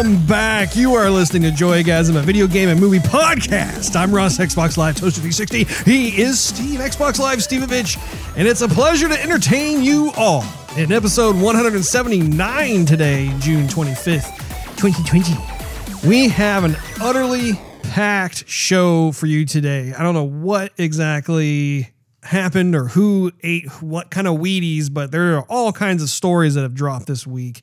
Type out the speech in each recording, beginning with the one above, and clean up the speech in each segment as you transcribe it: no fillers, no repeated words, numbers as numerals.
Welcome back. You are listening to Joygasm, a video game and movie podcast. I'm Russ, Xbox Live Toaster 360. He is Steve, Xbox Live Stevavitch, and it's a pleasure to entertain you all in episode 179 today, June 25th, 2020. We have an utterly packed show for you today. I don't know what exactly happened or who ate what kind of Wheaties, but there are all kinds of stories that have dropped this week.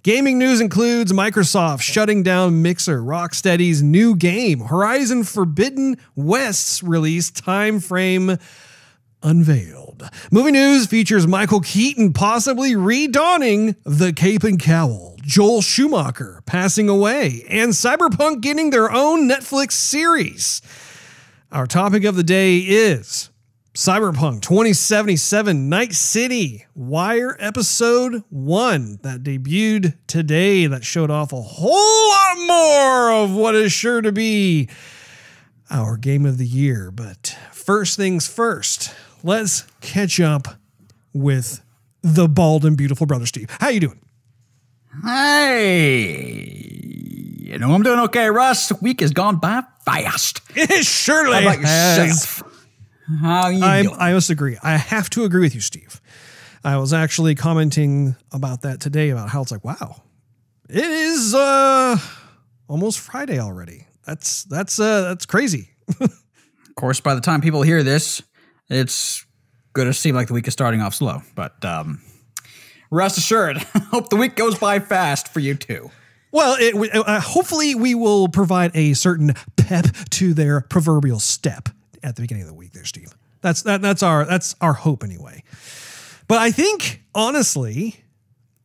Gaming news includes Microsoft shutting down Mixer, Rocksteady's new game, Horizon Forbidden West's release time frame unveiled. Movie news features Michael Keaton possibly redonning the cape and cowl, Joel Schumacher passing away, and Cyberpunk getting their own Netflix series. Our topic of the day is Cyberpunk 2077 Night City Wire Episode 1 that debuted today, that showed off a whole lot more of what is sure to be our game of the year. But first things first, let's catch up with the bald and beautiful brother Steve. How you doing? Hey, you know I'm doing okay, Russ. The week has gone by fast. It surely How about has. yourself? How you doing? I must agree. I have to agree with you, Steve. I was actually commenting about that today, about how it's like, wow, it is almost Friday already. That's crazy. Of course, by the time people hear this, it's going to seem like the week is starting off slow. But rest assured, hope the week goes by fast for you too. Well, hopefully we will provide a certain pep to their proverbial step at the beginning of the week there, Steve. That's our hope anyway. But I think, honestly,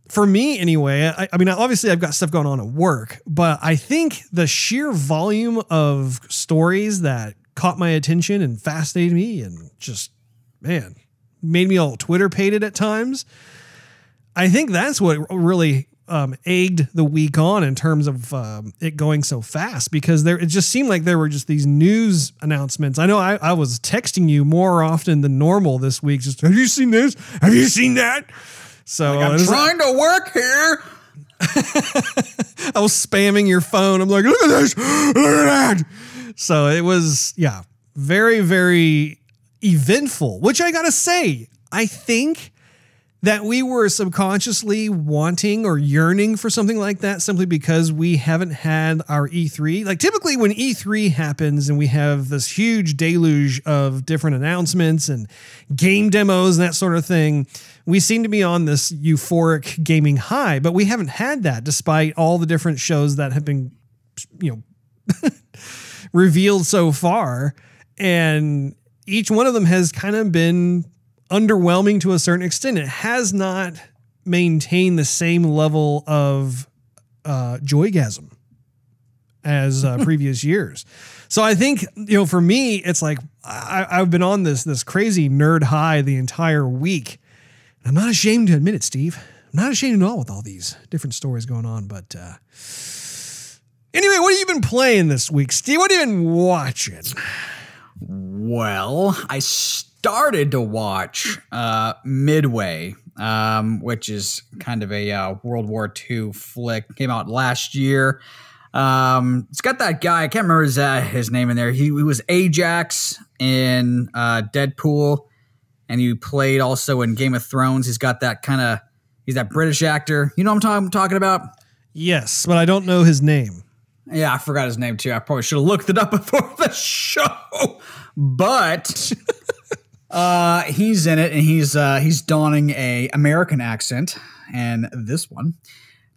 for me anyway, I mean, obviously I've got stuff going on at work, but I think the sheer volume of stories that caught my attention and fascinated me and just, man, made me all Twitter-pated at times. I think that's what really egged the week on in terms of it going so fast, because it just seemed like there were just these news announcements. I know I was texting you more often than normal this week. Just, have you seen this? Have you seen that? So I'm trying to work here. I was spamming your phone. I'm like, look at this, look at that. So it was, yeah, very, very eventful, which I gotta say, I think that we were subconsciously wanting or yearning for something like that simply because we haven't had our E3. Like typically when E3 happens and we have this huge deluge of different announcements and game demos and that sort of thing, we seem to be on this euphoric gaming high, but we haven't had that despite all the different shows that have been, revealed so far. And each one of them has kind of been underwhelming to a certain extent. It has not maintained the same level of joygasm as previous years. So I think, for me, it's like I've been on this crazy nerd high the entire week. I'm not ashamed to admit it, Steve. I'm not ashamed at all with all these different stories going on. But anyway, what have you been playing this week, Steve? What have you been watching? Well, I started to watch Midway, which is kind of a World War II flick. Came out last year. It's got that guy, I can't remember his name in there. He was Ajax in Deadpool, and he played also in Game of Thrones. He's got that he's that British actor. You know what I'm talking about? Yes, but I don't know his name. Yeah, I forgot his name too. I probably should have looked it up before the show. But he's in it, and he's donning a American accent. And this one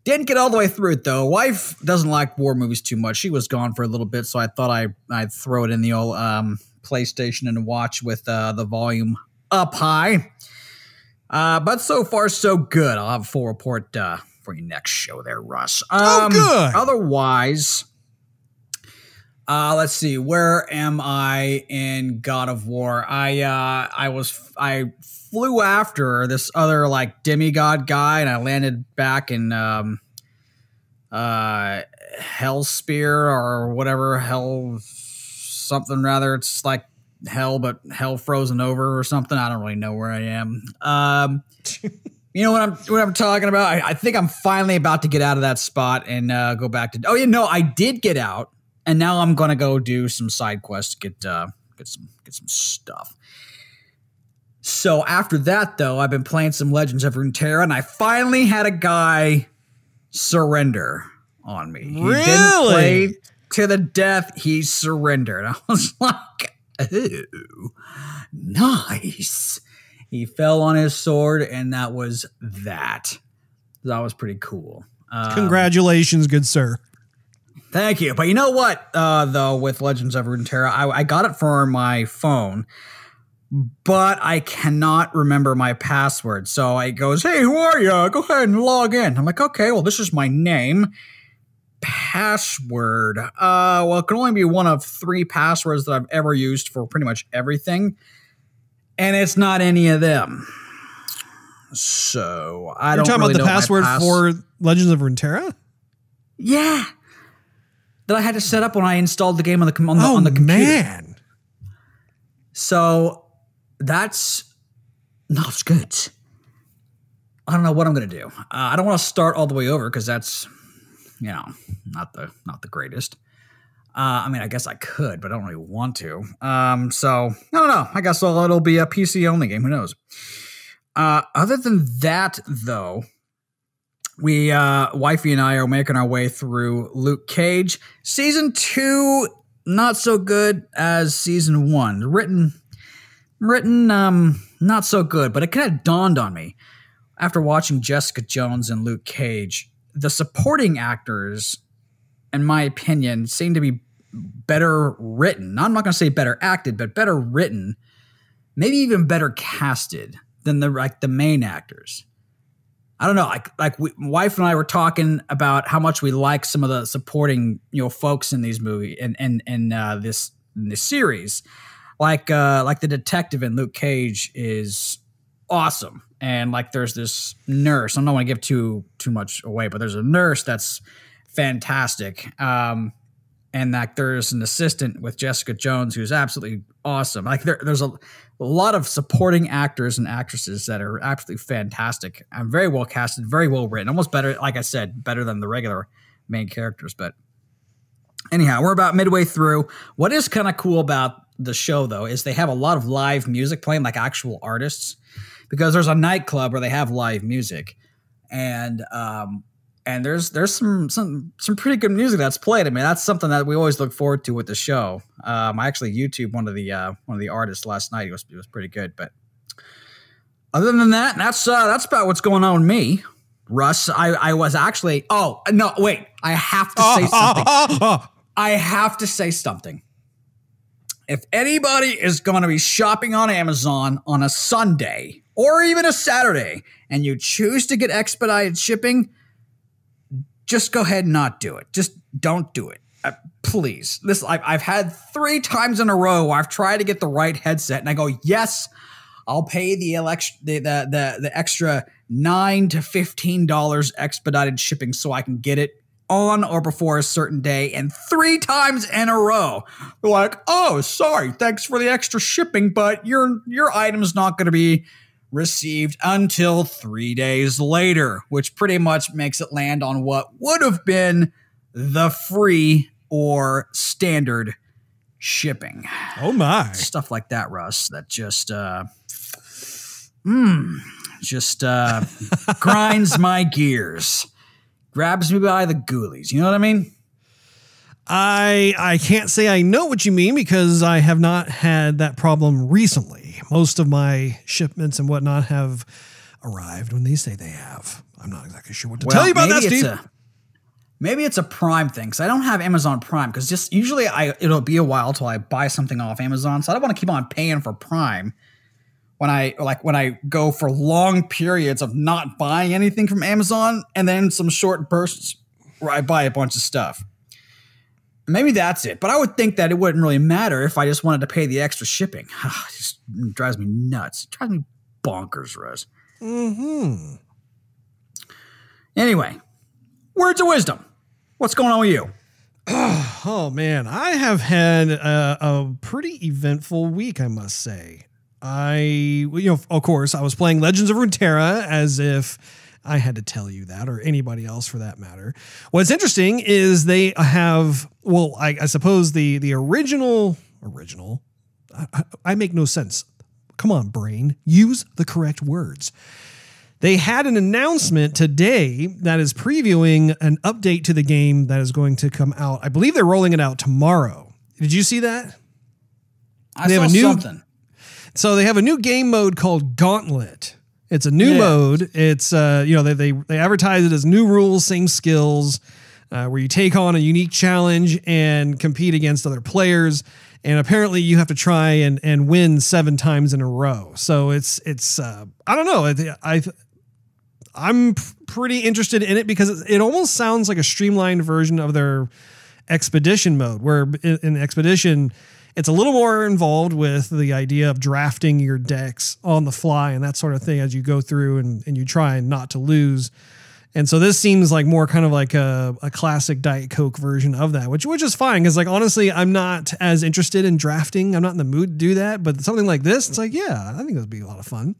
didn't get all the way through it though. Wife doesn't like war movies too much. She was gone for a little bit, so I thought I'd throw it in the old PlayStation and watch with the volume up high. But so far so good. I'll have a full report for your next show there, Russ. Good. Otherwise, let's see. Where am I in God of War? I flew after this other demigod guy, and I landed back in Hell Spear or whatever, Hell something rather. It's like hell, but hell frozen over or something. I don't really know where I am. You know what I'm talking about? I think I'm finally about to get out of that spot and go back to. Oh, yeah, no, I did get out, and now I'm gonna go do some side quests to get some stuff. So after that, though, I've been playing some Legends of Runeterra, and I finally had a guy surrender on me. He didn't play to the death. He surrendered. I was like, ooh, nice. He fell on his sword, and that was that. That was pretty cool. Congratulations, good sir. Thank you. But you know what, though, with Legends of Runeterra, I got it for my phone, but I cannot remember my password. So it goes, hey, who are you? Go ahead and log in. I'm like, okay, well, this is my name. Password. Well, it can only be one of 3 passwords that I've ever used for pretty much everything. And it's not any of them. So I don't really know. You're talking about the password for Legends of Runeterra? Yeah. That I had to set up when I installed the game on the computer. Man. So that's not good. I don't know what I'm going to do. I don't want to start all the way over because that's, not the greatest. I mean, I guess I could, but I don't really want to. So I don't know. I guess it'll be a PC only game. Who knows? Other than that, though, we, wifey and I are making our way through Luke Cage. Season 2, not so good as Season 1. Written, not so good, but it kind of dawned on me after watching Jessica Jones and Luke Cage. The supporting actors, in my opinion, seem to be better written. I'm not going to say better acted, but better written, maybe even better casted than the main actors. I don't know. My wife and I were talking about how much we like some of the supporting, folks in these movies and in this series. Like the detective in Luke Cage is awesome. And there's this nurse. I don't want to give too much away, but there's a nurse that's fantastic. And there's an assistant with Jessica Jones who's absolutely awesome. There's a lot of supporting actors and actresses that are absolutely fantastic. I'm very well casted, very well written, almost better, like I said, better than the regular main characters. But anyhow, we're about midway through. What is kind of cool about the show, though, is they have a lot of live music playing, like actual artists, because there's a nightclub where they have live music, and there's some pretty good music that's played. I mean, that's something that we always look forward to with the show. I actually YouTubed one of the artists last night. It was pretty good. But other than that, that's about what's going on with me, Russ. I was actually. Oh no, wait! I have to say something. I have to say something. If anybody is going to be shopping on Amazon on a Sunday or even a Saturday, and you choose to get expedited shipping, just go ahead and not do it. Just don't do it. Please. I've had 3 times in a row where I've tried to get the right headset, and I go, yes, I'll pay the extra $9 to $15 expedited shipping so I can get it on or before a certain day. And 3 times in a row, they're like, oh, sorry, thanks for the extra shipping, but your item's not going to be received until 3 days later, which pretty much makes it land on what would have been the free or standard shipping. Oh my. Stuff like that, Russ, that just grinds my gears. Grabs me by the ghoulies. You know what I mean? I can't say I know what you mean because I have not had that problem recently. Most of my shipments and whatnot have arrived when they say they have. I'm not exactly sure what to tell you about that, Steve. Maybe it's a Prime thing, because I don't have Amazon Prime, because just usually it'll be a while till I buy something off Amazon, so I don't want to keep on paying for Prime when I go for long periods of not buying anything from Amazon, and then some short bursts where I buy a bunch of stuff. Maybe that's it, but I would think that it wouldn't really matter if I just wanted to pay the extra shipping. It just drives me nuts. It drives me bonkers, Russ. Mm-hmm. Anyway, words of wisdom. What's going on with you? Oh man, I have had a pretty eventful week, I must say. Of course, I was playing Legends of Runeterra as if I had to tell you that, or anybody else for that matter. What's interesting is they have, well, I suppose the original, I make no sense. Come on, brain, use the correct words. They had an announcement today that is previewing an update to the game that is going to come out. I believe they're rolling it out tomorrow. Did you see that? I saw something. So they have a new game mode called Gauntlet. It's a new mode. It's they advertise it as new rules, same skills, where you take on a unique challenge and compete against other players. And apparently you have to try and win 7 times in a row. So it's I don't know. I'm pretty interested in it because it almost sounds like a streamlined version of their expedition mode, where in the expedition, it's a little more involved with the idea of drafting your decks on the fly and that sort of thing as you go through and you try not to lose. And so this seems like more kind of like a classic Diet Coke version of that, which is fine. Cause like, honestly, I'm not as interested in drafting. I'm not in the mood to do that, but something like this, it's like, yeah, I think that'd be a lot of fun.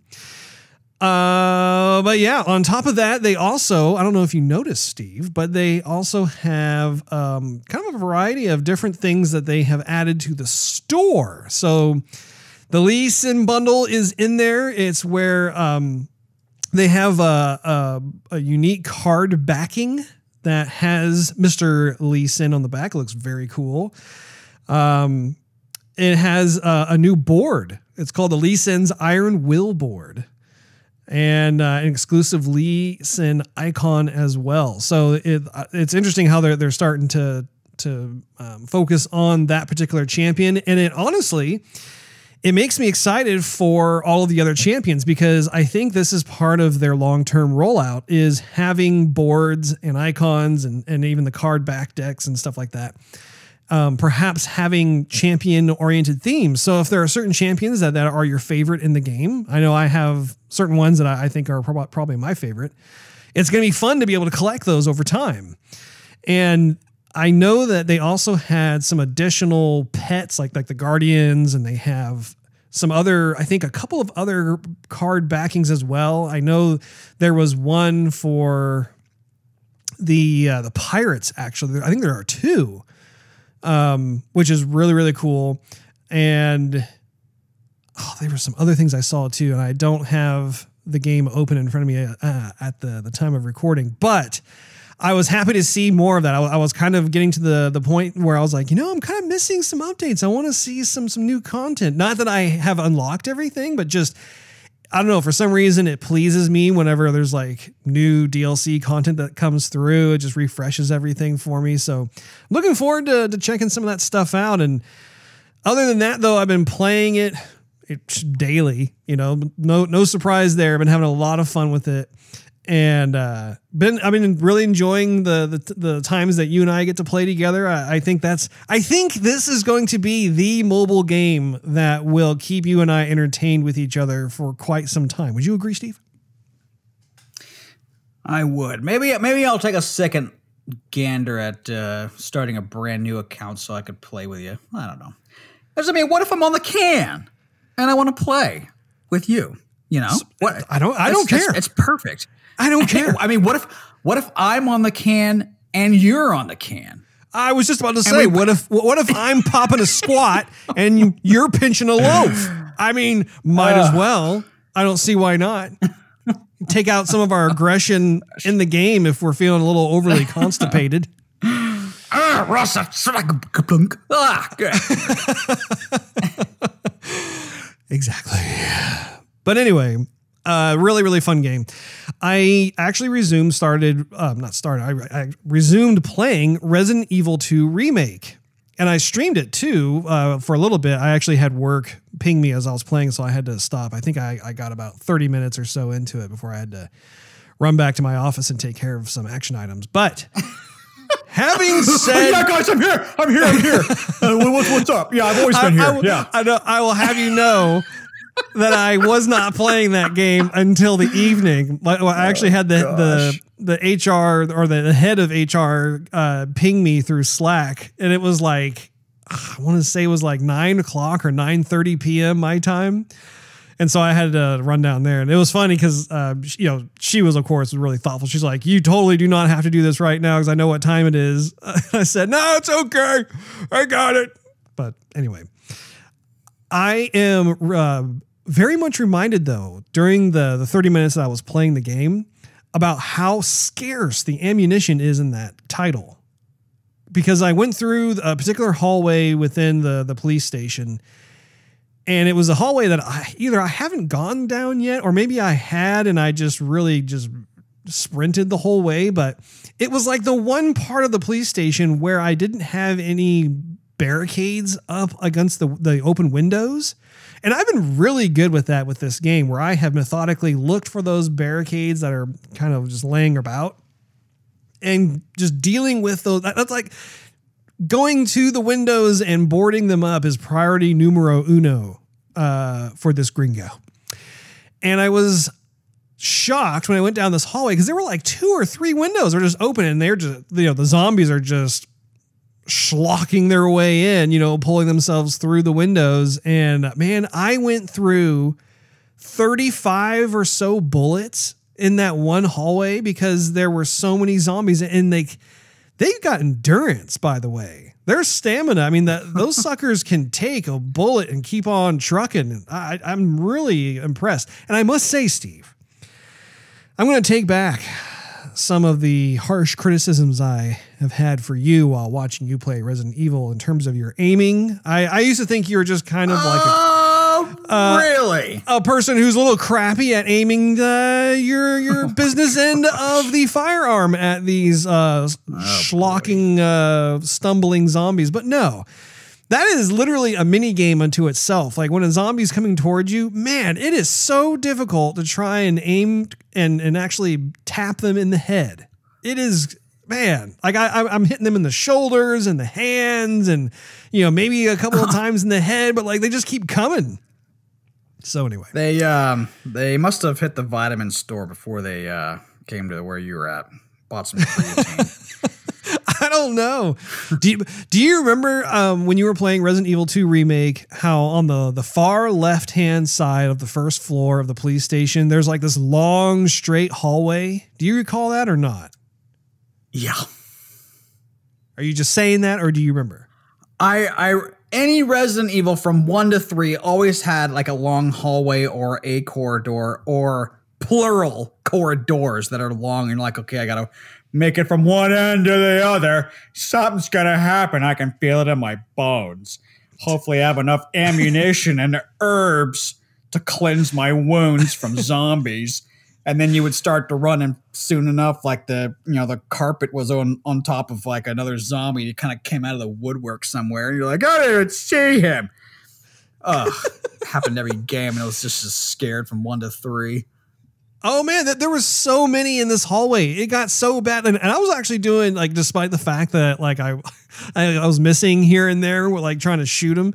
But yeah, on top of that, they also, I don't know if you noticed, Steve, but they also have kind of a variety of different things that they have added to the store. So the Lee Sin bundle is in there. It's where they have a unique card backing that has Mr. Lee Sin on the back. It looks very cool. It has a new board. It's called the Lee Sin's Iron Will board. And an exclusive Lee Sin icon as well. So it's interesting how they're starting to focus on that particular champion. And it honestly, it makes me excited for all of the other champions, because I think this is part of their long-term rollout, is having boards and icons and even the card back decks and stuff like that. Perhaps having champion-oriented themes. So if there are certain champions that are your favorite in the game, I know I have certain ones that I think are probably my favorite. It's going to be fun to be able to collect those over time. And I know that they also had some additional pets like the Guardians, and they have some other, I think a couple of other card backings as well. I know there was one for the Pirates, actually. I think there are 2. Which is really, really cool. And there were some other things I saw too, and I don't have the game open in front of me at the time of recording, but I was happy to see more of that. I was kind of getting to the point where I was like, I'm kind of missing some updates. I want to see some new content. Not that I have unlocked everything, but just, I don't know, for some reason it pleases me whenever there's like new DLC content that comes through. It just refreshes everything for me. So looking forward to checking some of that stuff out. And other than that, though, I've been playing it daily, no surprise there. I've been having a lot of fun with it. And I've been really enjoying the times that you and I get to play together. I think this is going to be the mobile game that will keep you and I entertained with each other for quite some time. Would you agree, Steve? I would. Maybe I'll take a second gander at starting a brand new account so I could play with you. I don't know. What if I'm on the can and I want to play with you? What? I don't care. It's perfect. I don't care. What if I'm on the can and you're on the can? I was just about to say, what if I'm popping a squat and you're pinching a loaf? Might as well. I don't see why not. Take out some of our aggression in the game if we're feeling a little overly constipated. Russ, good. Exactly. But anyway, really, really fun game. I actually I resumed playing Resident Evil 2 Remake, and I streamed it too for a little bit. I actually had work ping me as I was playing, so I had to stop. I think I got about 30 minutes or so into it before I had to run back to my office and take care of some action items. But having said, yeah, guys, I'm here. What's up? Yeah, I've always been here. I will have you know that I was not playing that game until the evening. I actually had the HR or the head of HR ping me through Slack, and it was like, I want to say it was like 9 o'clock or 9:30 p.m. my time. And so I had to run down there, and it was funny because, she was, of course, really thoughtful. She's like, you totally do not have to do this right now because I know what time it is. I said, no, it's okay. I got it. But anyway, I am very much reminded, though, during the 30 minutes that I was playing the game about how scarce the ammunition is in that title. Because I went through a particular hallway within the police station, and it was a hallway that I haven't gone down yet, or maybe I had and I just really sprinted the whole way. But it was like the one part of the police station where I didn't have any barricades up against the open windows. And I've been really good with that with this game, where I have methodically looked for those barricades that are kind of just laying about and just dealing with those. That's like going to the windows and boarding them up is priority numero uno for this gringo. And I was shocked when I went down this hallway because there were like 2 or 3 windows are just open, and they're just, the zombies are just schlocking their way in, pulling themselves through the windows. And man, I went through 35 or so bullets in that one hallway because there were so many zombies, and they've got endurance, by the way. Their stamina. I mean, those suckers can take a bullet and keep on trucking. I'm really impressed. And I must say, Steve, I'm going to take back some of the harsh criticisms I have had for you while watching you play Resident Evil in terms of your aiming. I used to think you were just kind of like really a person who's a little crappy at aiming your business end of the firearm at these schlocking, stumbling zombies. But no, that is literally a mini game unto itself. Like when a zombie's coming towards you, man, it is so difficult to try and aim and actually tap them in the head. It is, man, like I'm hitting them in the shoulders and the hands and, maybe a couple of times in the head, but like they just keep coming. So anyway, they must have hit the vitamin store before they came to where you were at. Bought some creatine. I don't know. Do you remember when you were playing Resident Evil 2 Remake, how on the far left-hand side of the first floor of the police station, there's like this long, straight hallway? Do you recall that or not? Yeah. Are you just saying that, or do you remember? Any Resident Evil from 1 to 3 always had like a long hallway or a corridor or plural corridors that are long, and you're like, okay, I gotta make it from one end to the other. Something's gonna happen. I can feel it in my bones. Hopefully I have enough ammunition and herbs to cleanse my wounds from zombies. And then you would start to run, and soon enough, like the carpet was on top of like another zombie. He kind of came out of the woodwork somewhere. And you're like, I didn't even see him. Happened every game, and I was just as scared from 1 to 3. Oh man, there was so many in this hallway. It got so bad, and I was actually doing, like, despite the fact that like I was missing here and there, like trying to shoot him,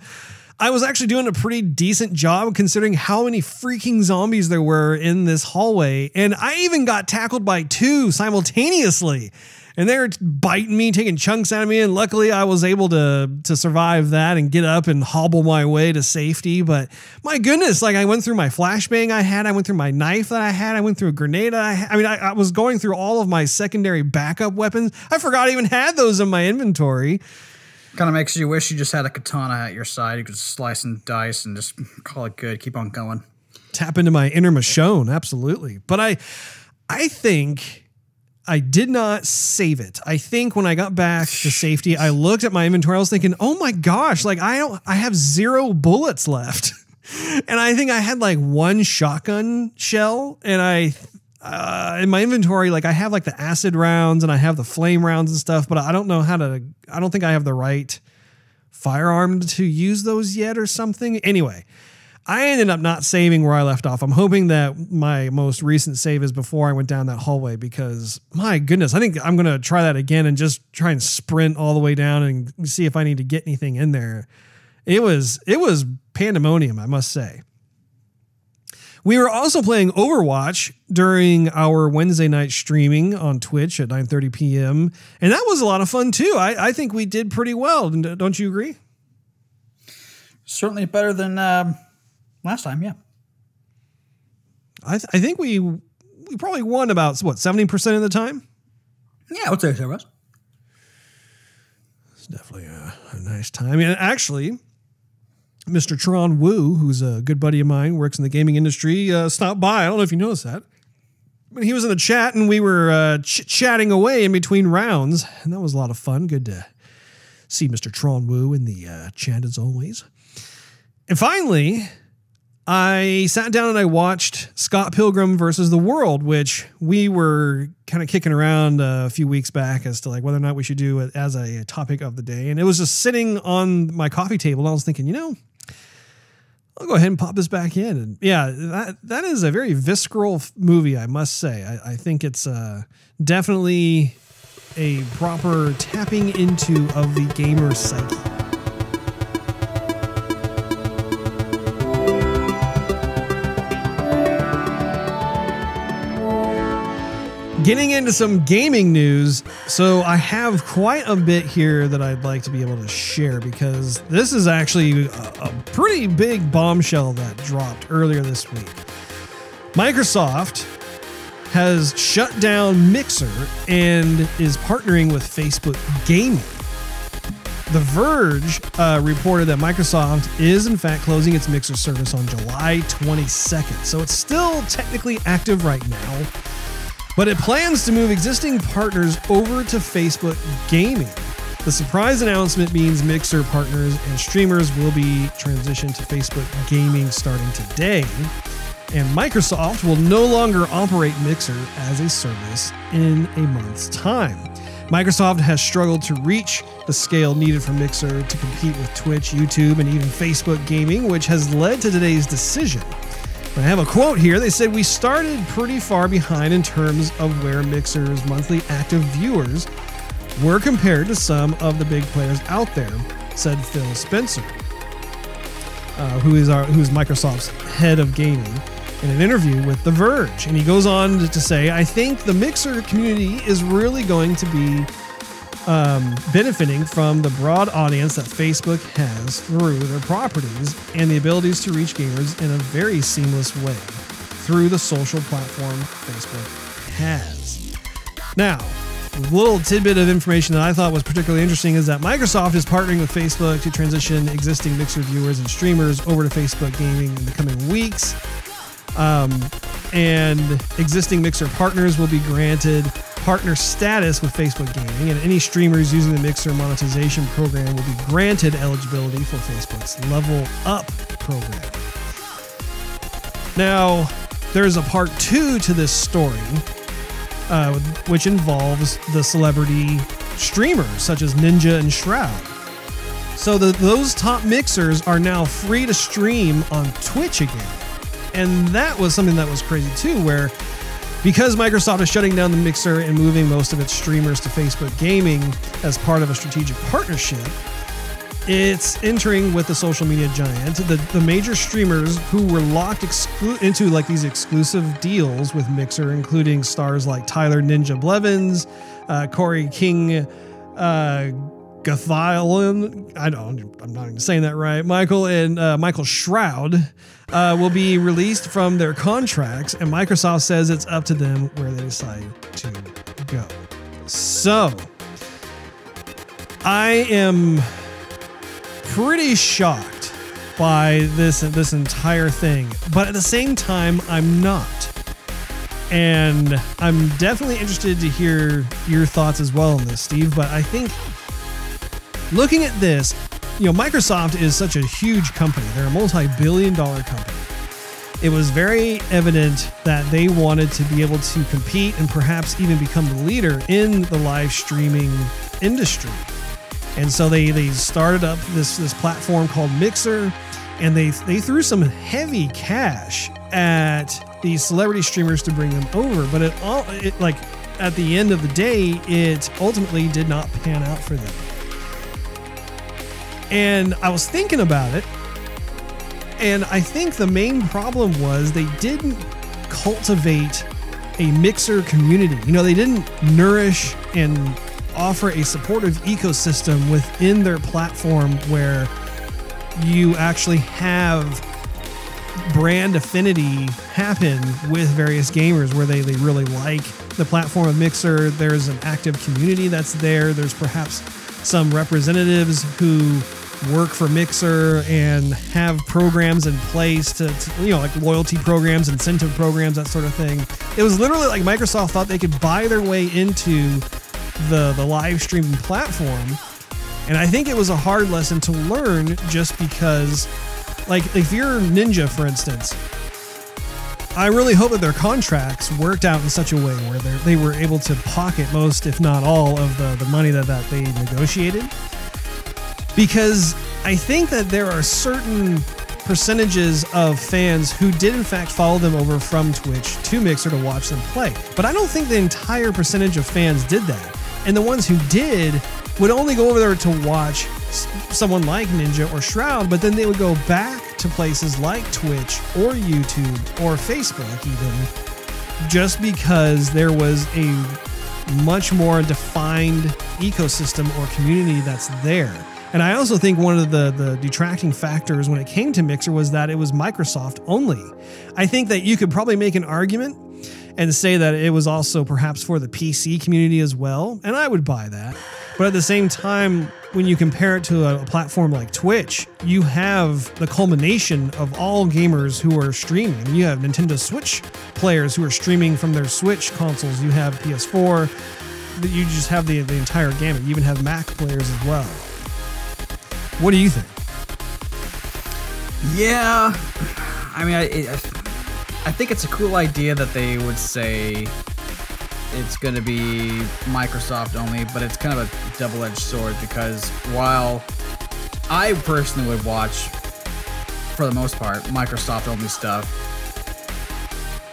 I was actually doing a pretty decent job considering how many freaking zombies there were in this hallway. And I even got tackled by 2 simultaneously, and they were biting me, taking chunks out of me. And luckily I was able to survive that and get up and hobble my way to safety. But my goodness, like I went through my flashbang I went through my knife that I had, I went through a grenade I was going through all of my secondary backup weapons. I forgot I even had those in my inventory. Kind of makes you wish you just had a katana at your side. You could slice and dice and just call it good. Keep on going. Tap into my inner Michonne, absolutely. But I think I did not save it. I think when I got back to safety, I looked at my inventory. I was thinking, oh my gosh, like I have 0 bullets left. And I think I had like 1 shotgun shell, and in my inventory, like I have like the acid rounds and I have the flame rounds and stuff, but I don't think I have the right firearm to use those yet or something. Anyway, I ended up not saving where I left off. I'm hoping that my most recent save is before I went down that hallway, because my goodness, I think I'm going to try that again and just try and sprint all the way down and see if I need to get anything in there. It was pandemonium, I must say. We were also playing Overwatch during our Wednesday night streaming on Twitch at 9:30 p.m. And that was a lot of fun too. I think we did pretty well. Don't you agree? Certainly better than last time, yeah. I think we probably won about, what, 70% of the time? Yeah, I would say so, Russ. It's definitely a nice time. And actually, Mr. Tron Wu, who's a good buddy of mine, works in the gaming industry, stopped by. I don't know if you noticed that. But he was in the chat, and we were chatting away in between rounds. And that was a lot of fun. Good to see Mr. Tron Wu in the chat as always. And finally, I sat down and I watched Scott Pilgrim versus the World, which we were kind of kicking around a few weeks back as to like whether or not we should do it as a topic of the day. And it was just sitting on my coffee table. And I was thinking, I'll go ahead and pop this back in. And yeah, that is a very visceral movie, I must say. I think it's definitely a proper tapping into of the gamer psyche. Getting into some gaming news, so I have quite a bit here that I'd like to be able to share because this is actually a pretty big bombshell that dropped earlier this week. Microsoft has shut down Mixer and is partnering with Facebook Gaming. The Verge reported that Microsoft is in fact closing its Mixer service on July 22nd, so it's still technically active right now. But it plans to move existing partners over to Facebook Gaming. The surprise announcement means Mixer partners and streamers will be transitioned to Facebook Gaming starting today. And Microsoft will no longer operate Mixer as a service in a month's time. Microsoft has struggled to reach the scale needed for Mixer to compete with Twitch, YouTube, and even Facebook Gaming, which has led to today's decision. I have a quote here. They said, "We started pretty far behind in terms of where Mixer's monthly active viewers were compared to some of the big players out there," said Phil Spencer, who is Microsoft's head of gaming, in an interview with The Verge. And he goes on to say, "I think the Mixer community is really going to be benefiting from the broad audience that Facebook has through their properties and the abilities to reach gamers in a very seamless way through the social platform Facebook has." Now, a little tidbit of information that I thought was particularly interesting is that Microsoft is partnering with Facebook to transition existing Mixer viewers and streamers over to Facebook Gaming in the coming weeks. And existing Mixer partners will be granted partner status with Facebook Gaming, and any streamers using the Mixer monetization program will be granted eligibility for Facebook's Level Up program. Now, there's a part 2 to this story, which involves the celebrity streamers such as Ninja and Shroud. So those top Mixers are now free to stream on Twitch again. And that was something that was crazy too, where because Microsoft is shutting down the Mixer and moving most of its streamers to Facebook Gaming as part of a strategic partnership, it's entering with the social media giant. The major streamers who were locked into like these exclusive deals with Mixer, including stars like Tyler Ninja Blevins, Corey King, Gathilan, I'm not even saying that right, Michael Shroud, will be released from their contracts, and Microsoft says it's up to them where they decide to go. So, I am pretty shocked by this entire thing, but at the same time, I'm not. And I'm definitely interested to hear your thoughts as well on this, Steve, but I think looking at this, Microsoft is such a huge company. They're a multi-billion-dollar company. It was very evident that they wanted to be able to compete and perhaps even become the leader in the live streaming industry. And so they started up this platform called Mixer, and they threw some heavy cash at these celebrity streamers to bring them over. But at the end of the day, it ultimately did not pan out for them. And I was thinking about it, and I think the main problem was they didn't cultivate a Mixer community. They didn't nourish and offer a supportive ecosystem within their platform where you actually have brand affinity happen with various gamers where they really like the platform of Mixer. There's an active community that's there. There's perhaps some representatives who work for Mixer and have programs in place to like loyalty programs, incentive programs, that sort of thing. It was literally like Microsoft thought they could buy their way into the live streaming platform. And I think it was a hard lesson to learn just because, like, if you're Ninja, for instance, I really hope that their contracts worked out in such a way where they were able to pocket most, if not all, of the money that they negotiated. Because I think that there are certain percentages of fans who did in fact follow them over from Twitch to Mixer to watch them play. But I don't think the entire percentage of fans did that. And the ones who did would only go over there to watch someone like Ninja or Shroud, but then they would go back to places like Twitch or YouTube or Facebook even, just because there was a much more defined ecosystem or community that's there. And I also think one of the detracting factors when it came to Mixer was that it was Microsoft only. I think that you could probably make an argument and say that it was also perhaps for the PC community as well, and I would buy that. But at the same time, when you compare it to a platform like Twitch, you have the culmination of all gamers who are streaming. You have Nintendo Switch players who are streaming from their Switch consoles. You have PS4. You just have the entire gamut. You even have Mac players as well. What do you think? Yeah, I mean, I think it's a cool idea that they would say it's going to be Microsoft only, but it's kind of a double-edged sword because while I personally would watch, for the most part, Microsoft only stuff,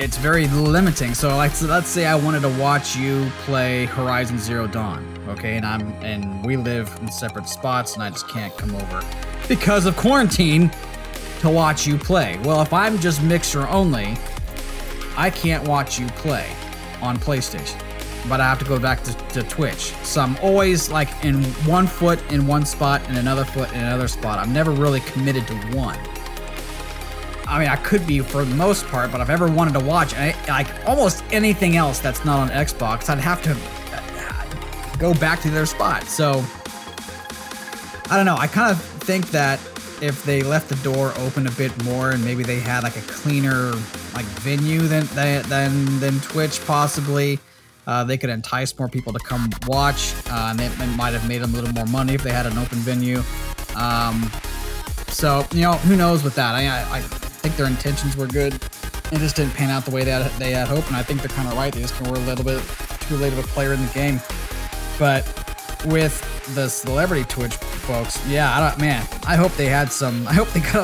it's very limiting. So let's say I wanted to watch you play Horizon Zero Dawn, okay, and we live in separate spots and I just can't come over because of quarantine to watch you play. Well, if I'm just Mixer only, I can't watch you play on PlayStation, but I have to go back to Twitch. So I'm always like in one foot in one spot and another foot in another spot. I'm never really committed to one. I mean, I could be for the most part, but if I ever wanted to watch like almost anything else that's not on Xbox, I'd have to go back to their spot. So I don't know. I kind of think that if they left the door open a bit more and maybe they had like a cleaner like venue than Twitch possibly, they could entice more people to come watch, and it might have made them a little more money if they had an open venue. So, you know, who knows with that. I think their intentions were good. It just didn't pan out the way that they had hoped, and I think they're kind of right. They just were a little bit too late of a player in the game. But with the celebrity Twitch folks, yeah, I hope they got it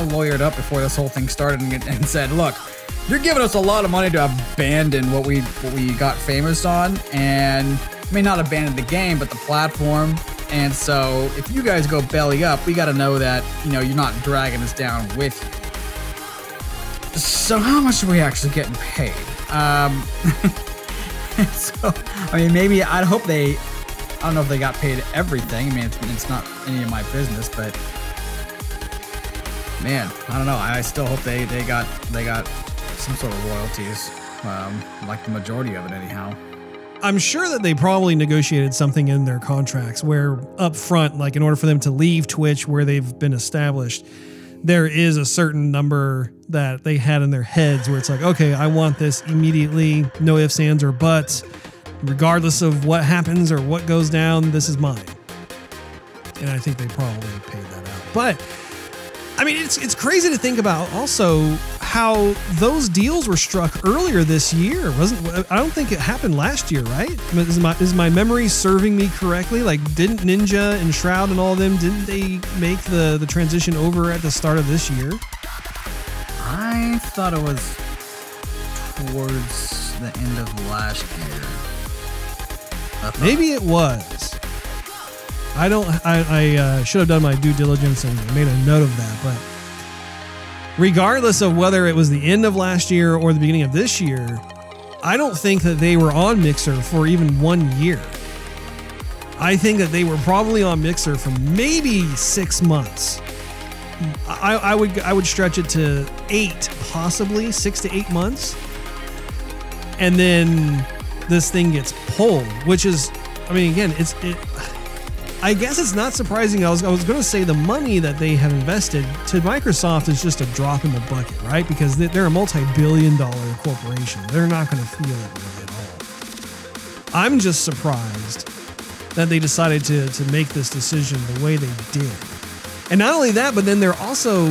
lawyered up before this whole thing started and said, look, you're giving us a lot of money to abandon what we got famous on, and I mean, not abandon the game, but the platform. And so if you guys go belly up, we got to know that, you know, you're not dragging us down with you. So how much are we actually getting paid? So, I mean, maybe I don't know if they got paid everything. I mean, it's not any of my business, but man, I don't know. I still hope they got some sort of royalties, like the majority of it anyhow. I'm sure that they probably negotiated something in their contracts where up front, like in order for them to leave Twitch where they've been established, there is a certain number that they had in their heads where it's like, okay, I want this immediately, no ifs, ands, or buts. Regardless of what happens or what goes down, this is mine. And I think they probably paid that out. But I mean, it's crazy to think about also how those deals were struck earlier this year. I don't think it happened last year, right? Is my memory serving me correctly? Like, didn't Ninja and Shroud and all of them, didn't they make the transition over at the start of this year? I thought it was towards the end of last year. Maybe it was. I should have done my due diligence and made a note of that, but regardless of whether it was the end of last year or the beginning of this year, I don't think that they were on Mixer for even 1 year. I think that they were probably on Mixer for maybe 6 months. I would stretch it to 8, possibly 6 to 8 months. And then this thing gets pulled, which is, I mean, again, I guess it's not surprising. I was going to say the money that they have invested to Microsoft is just a drop in the bucket, right? Because they're a multi-billion-dollar corporation. They're not going to feel it really at all. I'm just surprised that they decided to make this decision the way they did. And not only that, but then they're also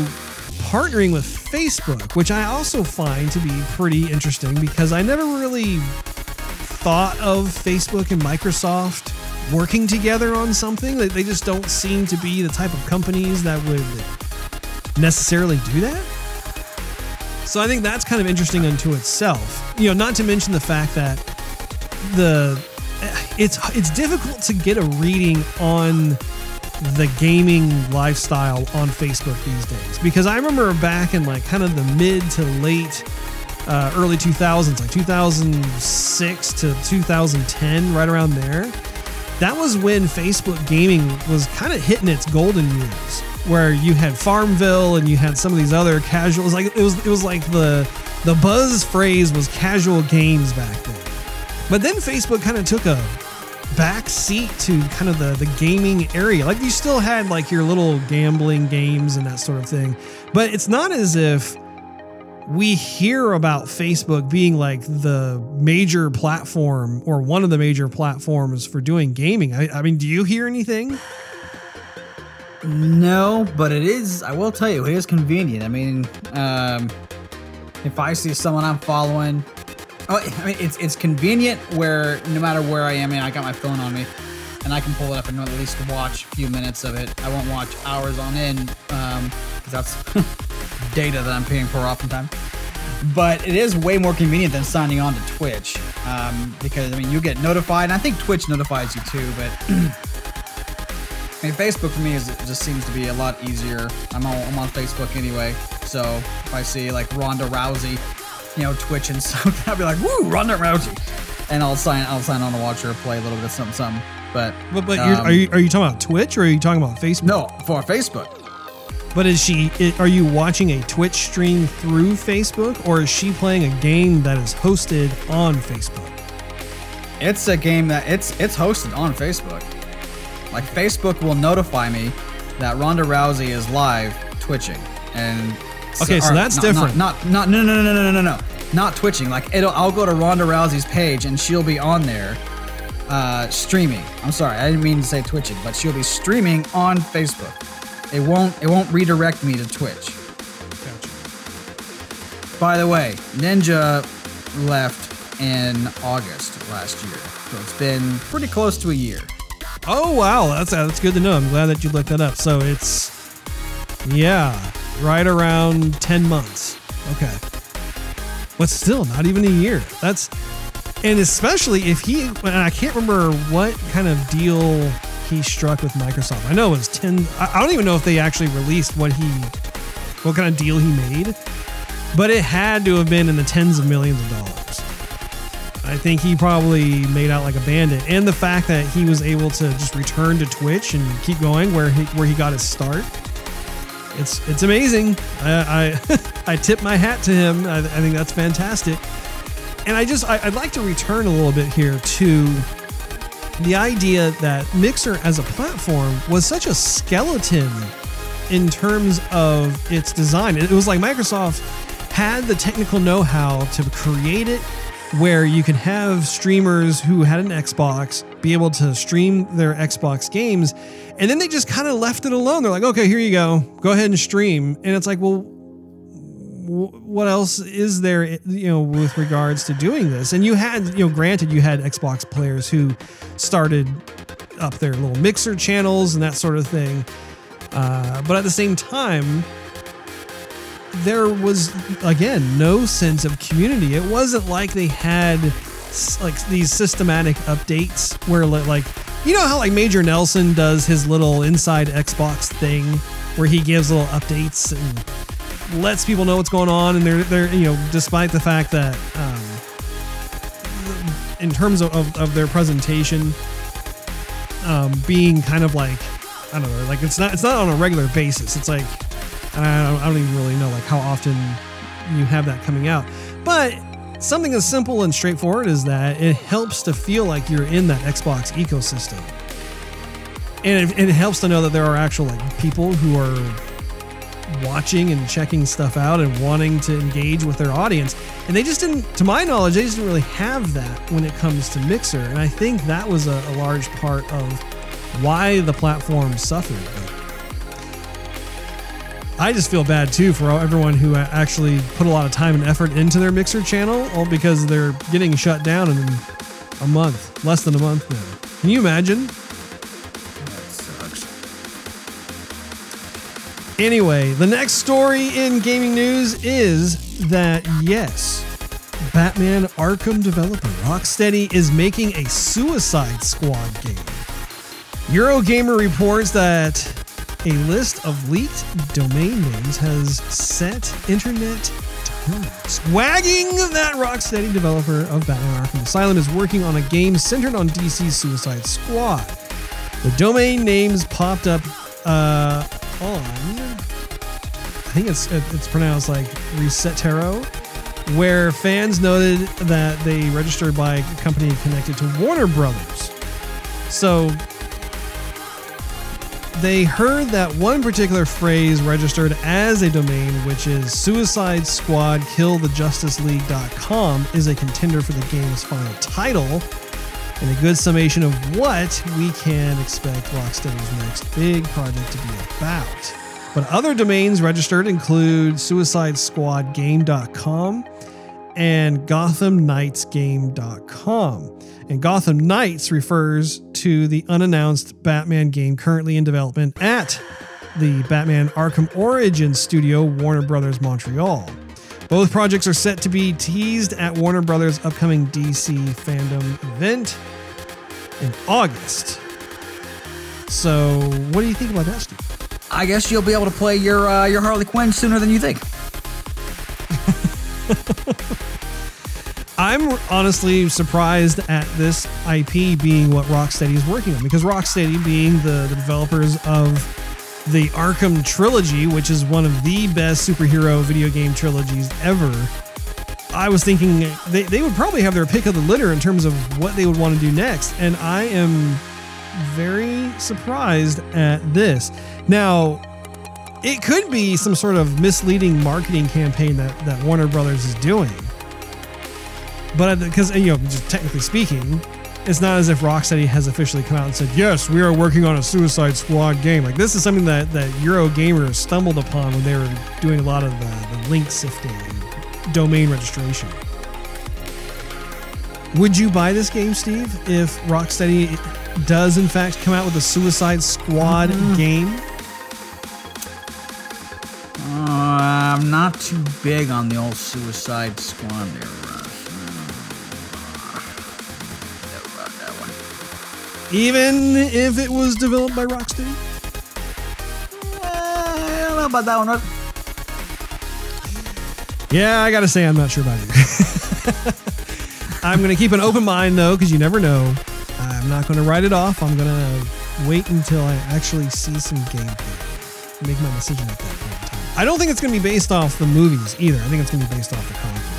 partnering with Facebook, which I also find to be pretty interesting because I never really thought of Facebook and Microsoft working together on something. They just don't seem to be the type of companies that would necessarily do that. So I think that's kind of interesting unto itself. You know, not to mention the fact that it's difficult to get a reading on the gaming lifestyle on Facebook these days, because I remember back in like kind of the mid to late early 2000s, like 2006 to 2010, right around there. That was when Facebook gaming was kind of hitting its golden years, where you had Farmville and you had some of these other casuals. Like it was like the buzz phrase was casual games back then. But then Facebook kind of took a back seat to kind of the gaming area. Like you still had like your little gambling games and that sort of thing, but it's not as if we hear about Facebook being like the major platform or one of the major platforms for doing gaming. I mean, do you hear anything? No, but it is, I will tell you, it is convenient. I mean, if I see someone I'm following, I mean, it's convenient where no matter where I am, I got my phone on me and I can pull it up and at least watch a few minutes of it. I won't watch hours on end because that's data that I'm paying for oftentimes. But it is way more convenient than signing on to Twitch because, I mean, you get notified, and I think Twitch notifies you too, but I mean, Facebook for me just seems to be a lot easier. I'm on Facebook anyway, so if I see like Ronda Rousey, Twitch and something, I'll be like, woo, Ronda Rousey, and I'll sign on to watch her play a little bit of something. But are you talking about Twitch or are you talking about Facebook? No, for Facebook. But are you watching a Twitch stream through Facebook, or is she playing a game that is hosted on Facebook? It's a game that it's hosted on Facebook. Like Facebook will notify me that Ronda Rousey is live twitching, and okay, so that's different. No, not twitching. Like I'll go to Ronda Rousey's page and she'll be on there streaming. I'm sorry, I didn't mean to say twitching, but she'll be streaming on Facebook. It won't redirect me to Twitch. Gotcha. By the way, Ninja left in August last year, so it's been pretty close to a year. Oh wow, that's good to know. I'm glad that you looked that up. So it's right around 10 months. Okay, but still not even a year. And especially if and I can't remember what kind of deal he struck with Microsoft. I know it was 10. I don't even know if they actually released what kind of deal he made, but it had to have been in the tens of millions of dollars. I think he probably made out like a bandit, and the fact that he was able to just return to Twitch and keep going where he got his start, it's amazing. I tip my hat to him. I think that's fantastic, and I'd like to return a little bit here to the idea that Mixer as a platform was such a skeleton in terms of its design. It was like Microsoft had the technical know-how to create it where you could have streamers who had an Xbox be able to stream their Xbox games, and then they just kind of left it alone. They're like, okay, here you go ahead and stream. And it's like, well, what else is there, with regards to doing this? And you had, granted, you had Xbox players who started up their little Mixer channels and that sort of thing. But at the same time, there was, again, no sense of community. It wasn't like they had like these systematic updates where like, how like Major Nelson does his little inside Xbox thing where he gives little updates and lets people know what's going on, and they're despite the fact that in terms of their presentation being kind of like, I don't know, like it's not on a regular basis. It's like And I don't even really know like how often you have that coming out. But something as simple and straightforward as that, it helps to feel like you're in that Xbox ecosystem. And it helps to know that there are actual like people who are watching and checking stuff out and wanting to engage with their audience. And they just didn't, to my knowledge, they just didn't really have that when it comes to Mixer. And I think that was a large part of why the platform suffered. But I just feel bad too for everyone who actually put a lot of time and effort into their Mixer channel, all because they're getting shut down in a month, less than a month now. Can you imagine? That sucks. Anyway, the next story in gaming news is that, yes, Batman Arkham developer Rocksteady is making a Suicide Squad game. Eurogamer reports that a list of leaked domain names has set internet tongues wagging that Rocksteady, developer of Batman Arkham Asylum, is working on a game centered on DC's Suicide Squad. The domain names popped up on, I think it's pronounced like Runeterra, where fans noted that they registered by a company connected to Warner Brothers. So they heard that one particular phrase registered as a domain, which is Suicide Squad KillTheJusticeLeague.com, is a contender for the game's final title, and a good summation of what we can expect Rocksteady's next big project to be about. But other domains registered include SuicideSquadGame.com and GothamKnightsGame.com. And Gotham Knights refers to the unannounced Batman game currently in development at the Batman Arkham Origins studio, Warner Brothers Montreal. Both projects are set to be teased at Warner Brothers' upcoming DC fandom event in August. So, what do you think about that, Steve? I guess you'll be able to play your Harley Quinn sooner than you think. I'm honestly surprised at this IP being what Rocksteady is working on, because Rocksteady, being the developers of the Arkham trilogy, which is one of the best superhero video game trilogies ever, I was thinking they would probably have their pick of the litter in terms of what they would want to do next. And I am very surprised at this. Now, it could be some sort of misleading marketing campaign that Warner Brothers is doing. But because, just technically speaking, it's not as if Rocksteady has officially come out and said, yes, we are working on a Suicide Squad game. Like, this is something that Eurogamer stumbled upon when they were doing a lot of the link sifting and domain registration. Would you buy this game, Steve, if Rocksteady does in fact come out with a Suicide Squad game? I'm not too big on the old Suicide Squad there, Russ. Never bought that one. Even if it was developed by Rocksteady? I don't know about that one, Russ. Yeah, I gotta say I'm not sure about it. I'm gonna keep an open mind though, because you never know. I'm not gonna write it off. I'm gonna wait until I actually see some gameplay. Make my decision at that point in time. I don't think it's gonna be based off the movies either. I think it's gonna be based off the comic book.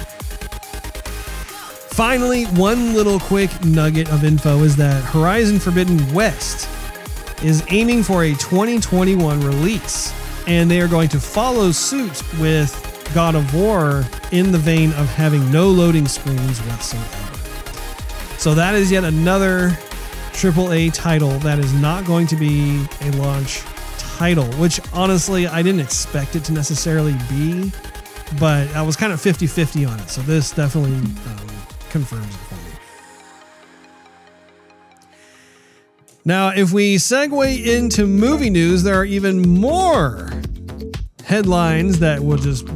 Finally, one little quick nugget of info is that Horizon Forbidden West is aiming for a 2021 release, and they are going to follow suit with God of War in the vein of having no loading screens whatsoever. So that is yet another AAA title that is not going to be a launch title, which honestly I didn't expect it to necessarily be, but I was kind of 50-50 on it. So this definitely confirms it for me. Now, if we segue into movie news, there are even more headlines that will just,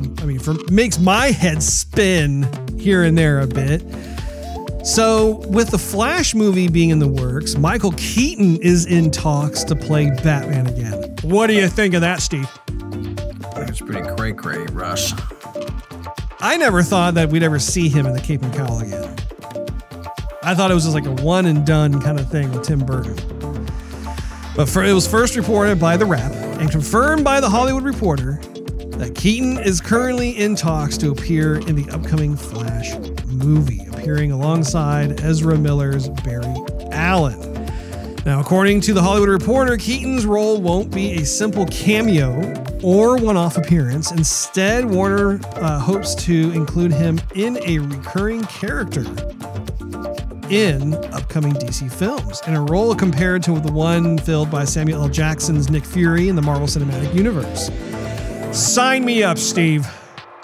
makes my head spin here and there a bit. So, with the Flash movie being in the works, Michael Keaton is in talks to play Batman again. What do you think of that, Steve? It's pretty cray-cray, Russ. I never thought that we'd ever see him in the cape and cowl again. I thought it was just like a one and done kind of thing with Tim Burton. But it was first reported by The Wrap and confirmed by The Hollywood Reporter that Keaton is currently in talks to appear in the upcoming Flash movie, appearing alongside Ezra Miller's Barry Allen. Now, according to The Hollywood Reporter, Keaton's role won't be a simple cameo or one-off appearance. Instead, Warner hopes to include him in a recurring character in upcoming DC films, in a role compared to the one filled by Samuel L. Jackson's Nick Fury in the Marvel Cinematic Universe. Sign me up, Steve.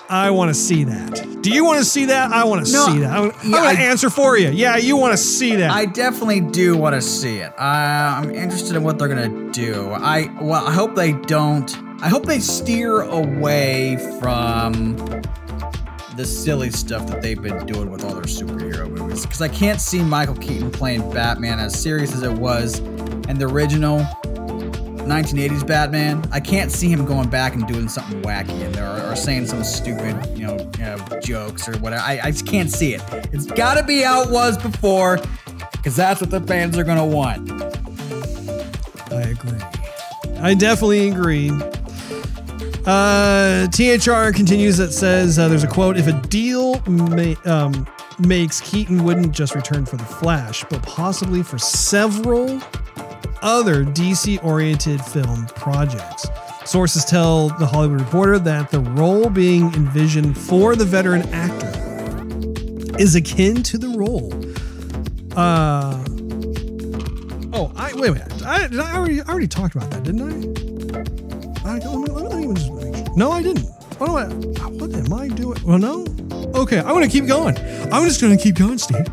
I want to see that. Do you want to see that? I want to see that. I'm going to answer for you. Yeah, you want to see that. I definitely do want to see it. I'm interested in what they're going to do. I hope they don't. I hope they steer away from the silly stuff that they've been doing with all their superhero movies. Because I can't see Michael Keaton playing Batman as serious as it was in the original 1980s Batman. I can't see him going back and doing something wacky in there or saying some stupid, jokes or whatever. I just can't see it. It's got to be how it was before, because that's what the fans are going to want. I agree. I definitely agree. THR continues that says, there's a quote, "If a deal makes, Keaton wouldn't just return for The Flash, but possibly for several other DC-oriented film projects." Sources tell The Hollywood Reporter that the role being envisioned for the veteran actor is akin to the role. Wait a minute. I already talked about that, didn't I? Let me just make sure. No, I didn't. What am I doing? Well, no. Okay, I'm going to keep going. I'm just going to keep going, Steve.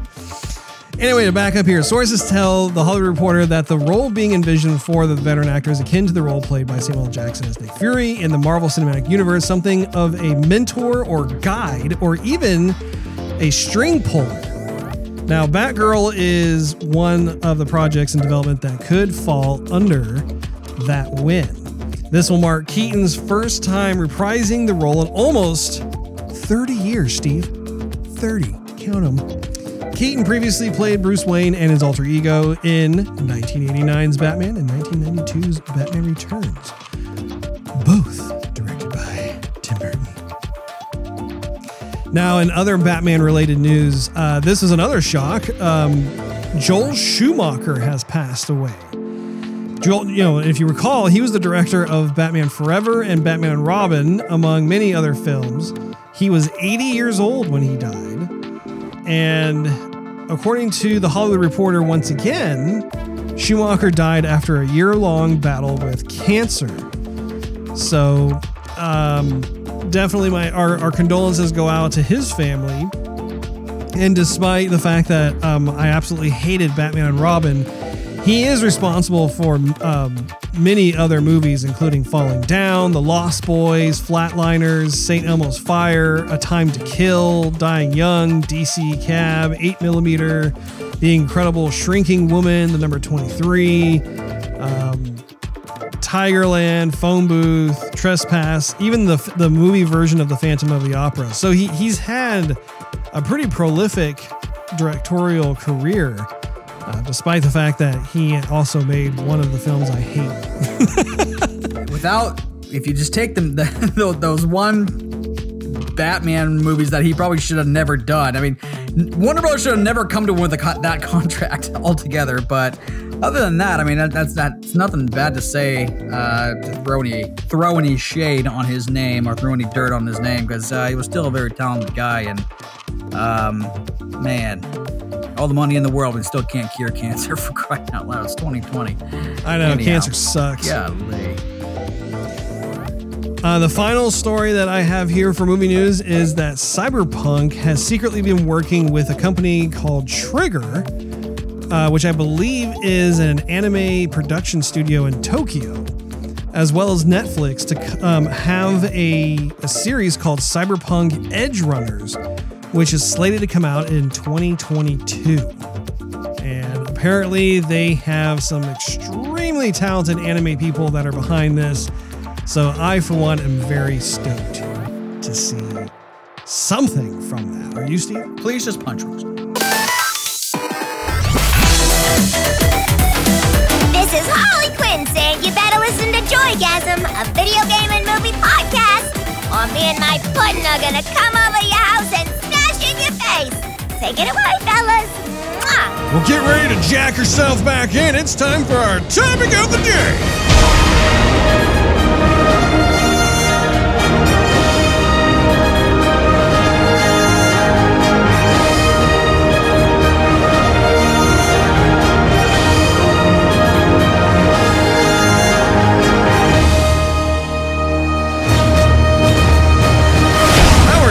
Anyway, to back up here, sources tell The Hollywood Reporter that the role being envisioned for the veteran actor is akin to the role played by Samuel L. Jackson as Nick Fury in the Marvel Cinematic Universe, something of a mentor or guide, or even a string puller. Now, Batgirl is one of the projects in development that could fall under that win. This will mark Keaton's first time reprising the role in almost 30 years, Steve. 30. Count them. Keaton previously played Bruce Wayne and his alter ego in 1989's Batman and 1992's Batman Returns, both directed by Tim Burton. Now, in other Batman-related news, this is another shock. Joel Schumacher has passed away. Joel, if you recall, he was the director of Batman Forever and Batman and Robin, among many other films. He was 80 years old when he died. And according to The Hollywood Reporter, once again, Schumacher died after a year-long battle with cancer. So, definitely our condolences go out to his family. And despite the fact that I absolutely hated Batman and Robin, he is responsible for many other movies, including Falling Down, The Lost Boys, Flatliners, St. Elmo's Fire, A Time to Kill, Dying Young, DC Cab, 8mm, The Incredible Shrinking Woman, The Number 23, Tigerland, Phone Booth, Trespass, even the movie version of The Phantom of the Opera. So he's had a pretty prolific directorial career. Despite the fact that he also made one of the films I hate. If you just take those one Batman movies that he probably should have never done. I mean, Warner Bros. Should have never come to with that contract altogether. But other than that, I mean, that's nothing bad to say to throw any shade on his name or throw any dirt on his name, because he was still a very talented guy. And man, all the money in the world, we still can't cure cancer, for crying out loud. It's 2020. I know, cancer sucks. Golly. The final story that I have here for movie news is that Cyberpunk has secretly been working with a company called Trigger, which I believe is an anime production studio in Tokyo, as well as Netflix, to have a series called Cyberpunk Edge Runners, which is slated to come out in 2022. And apparently they have some extremely talented anime people that are behind this. So I, for one, am very stoked to see something from that. Are you, Steve? Please just punch Russ. This is Harley Quinn saying you better listen to Joygasm, a video game and movie podcast. and my pudding are gonna come over your house and smash in your face. Take it away, fellas. Mwah. Well, get ready to jack yourself back in. It's time for our topic of the day.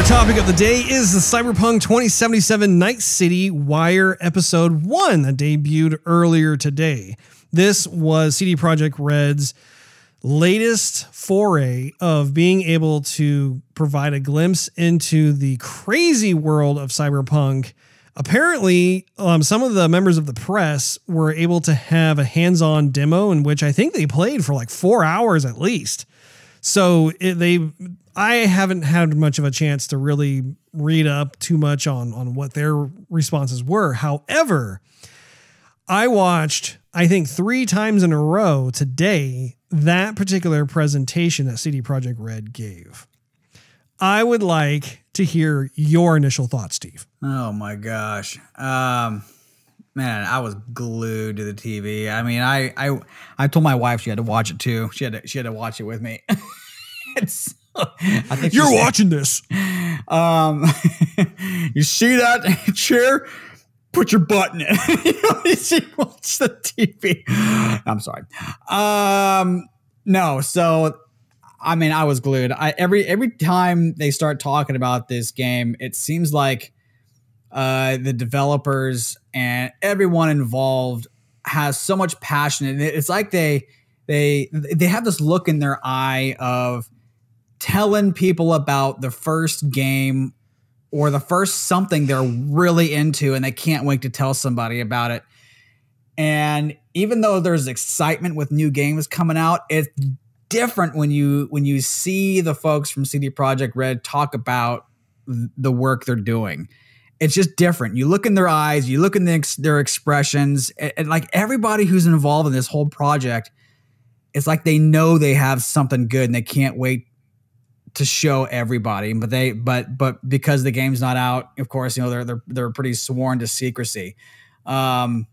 Topic of the day is the Cyberpunk 2077 Night City Wire Episode 1 that debuted earlier today. This was CD Projekt Red's latest foray of being able to provide a glimpse into the crazy world of Cyberpunk. Apparently, some of the members of the press were able to have a hands-on demo in which I think they played for like 4 hours at least. So I haven't had much of a chance to really read up too much on what their responses were. However, I watched, I think 3 times in a row today, that particular presentation that CD Projekt Red gave. I would like to hear your initial thoughts, Steve. Oh my gosh. Man, I was glued to the TV. I mean, I told my wife she had to watch it too. She had to watch it with me. I think you're watching this. You see that chair? Put your butt in it. She watched the TV. I'm sorry. No. So, I mean, I was glued. Every time they start talking about this game, it seems like the developers and everyone involved has so much passion, and it's like they have this look in their eye of telling people about the first game or the first something they're really into, and they can't wait to tell somebody about it. And even though there's excitement with new games coming out, it's different when you see the folks from CD Projekt Red talk about the work they're doing. It's just different. You look in their eyes, you look in their expressions, and like everybody who's involved in this whole project, it's like they know they have something good and they can't wait to show everybody. But because the game's not out, of course, you know, they're pretty sworn to secrecy. Golly,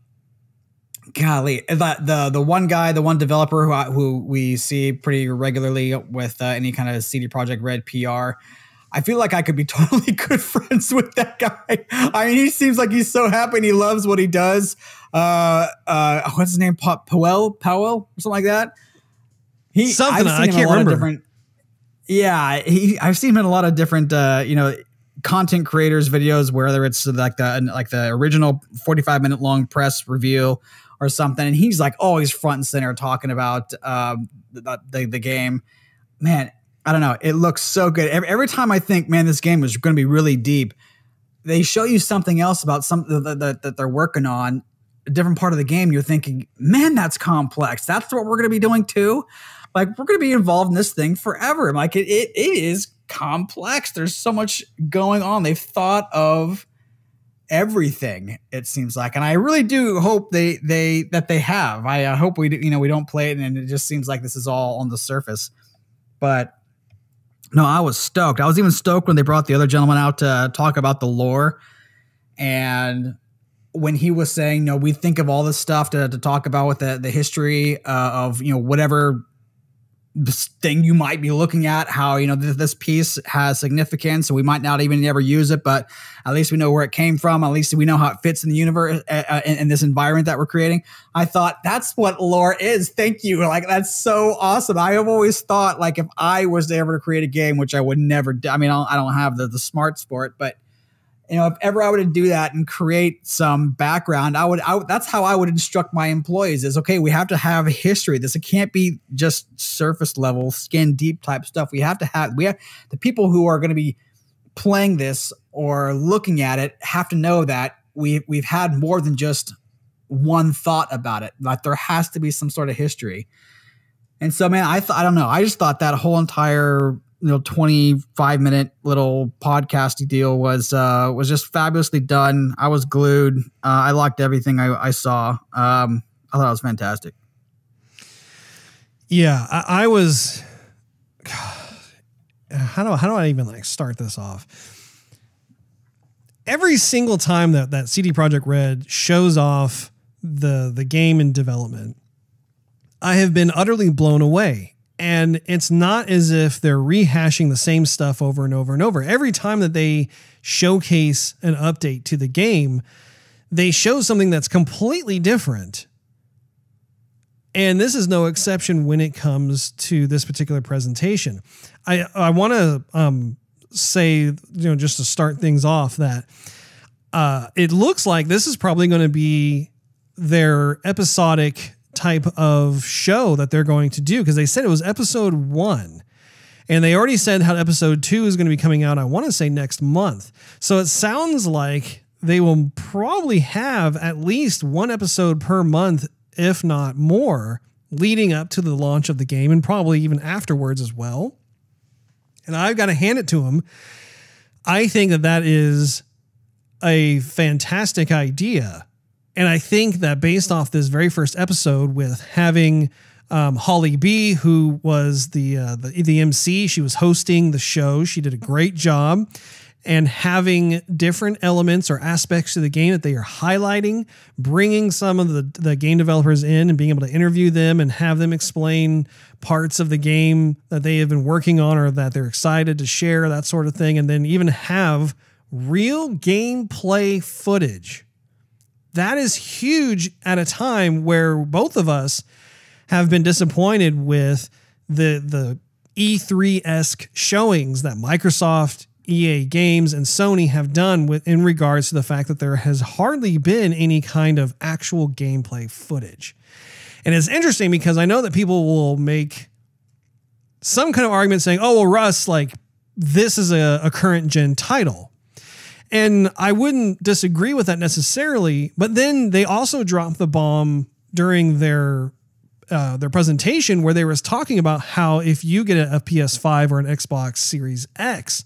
the one guy, the one developer who we see pretty regularly with any kind of CD Projekt Red PR, I feel like I could be totally good friends with that guy. I mean, he seems like he's so happy and he loves what he does. What's his name? Powell or something like that. I can't remember. I've seen him in a lot of different, content creators videos, whether it's like the original 45-minute long press reveal or something. And he's like always front and center talking about the game. Man, I don't know. It looks so good. Every time I think, man, this game is going to be really deep, they show you something else about something that they're working on, a different part of the game. You're thinking, man, that's complex. That's what we're going to be doing too. Like, we're going to be involved in this thing forever. I'm like, it is complex. There's so much going on. They've thought of everything, it seems like. And I really do hope that they have. I hope we don't play it and it just seems like this is all on the surface. But no, I was stoked. I was even stoked when they brought the other gentleman out to talk about the lore. And when he was saying, we think of all this stuff to talk about with the history of, whatever this thing you might be looking at, how, this piece has significance, and we might not even ever use it, but at least we know where it came from. At least we know how it fits in the universe, in this environment that we're creating. I thought, that's what lore is. Thank you. Like, that's so awesome. I have always thought, like, if I was to ever create a game, which I would never do, I mean, I don't have the smarts for it, but if ever I were to do that and create some background, that's how I would instruct my employees is, okay, we have to have history. It can't be just surface level, skin deep type stuff. We have the people who are going to be playing this or looking at it have to know that we've had more than just one thought about it. Like, there has to be some sort of history. And so, man, I don't know. I just thought that whole entire 25-minute little podcasty deal was just fabulously done. I was glued. I liked everything I saw. I thought it was fantastic. Yeah, I was. how do I even like start this off? Every single time that CD Projekt Red shows off the game in development, I have been utterly blown away. And it's not as if they're rehashing the same stuff over and over and over. Every time that they showcase an update to the game, they show something that's completely different. And this is no exception when it comes to this particular presentation. I want to say, just to start things off, that it looks like this is probably going to be their episodic type of show that they're going to do, because they said it was episode 1 and they already said how episode 2 is going to be coming out, I want to say next month. So it sounds like they will probably have at least one episode per month, if not more, leading up to the launch of the game, and probably even afterwards as well. And I've got to hand it to them. I think that is a fantastic idea. And I think that based off this very first episode, with having Holly B, who was the MC, she was hosting the show. She did a great job. And having different elements or aspects to the game that they are highlighting, bringing some of the game developers in and being able to interview them and have them explain parts of the game that they have been working on or that they're excited to share, that sort of thing. And then even have real gameplay footage. That is huge at a time where both of us have been disappointed with the E3-esque showings that Microsoft, EA Games, and Sony have done in regards to the fact that there has hardly been any kind of actual gameplay footage. And it's interesting because I know that people will make some kind of argument saying, oh, well, Russ, like, this is a current gen title. And I wouldn't disagree with that necessarily, but then they also dropped the bomb during their presentation, where they were talking about how if you get a PS5 or an Xbox Series X,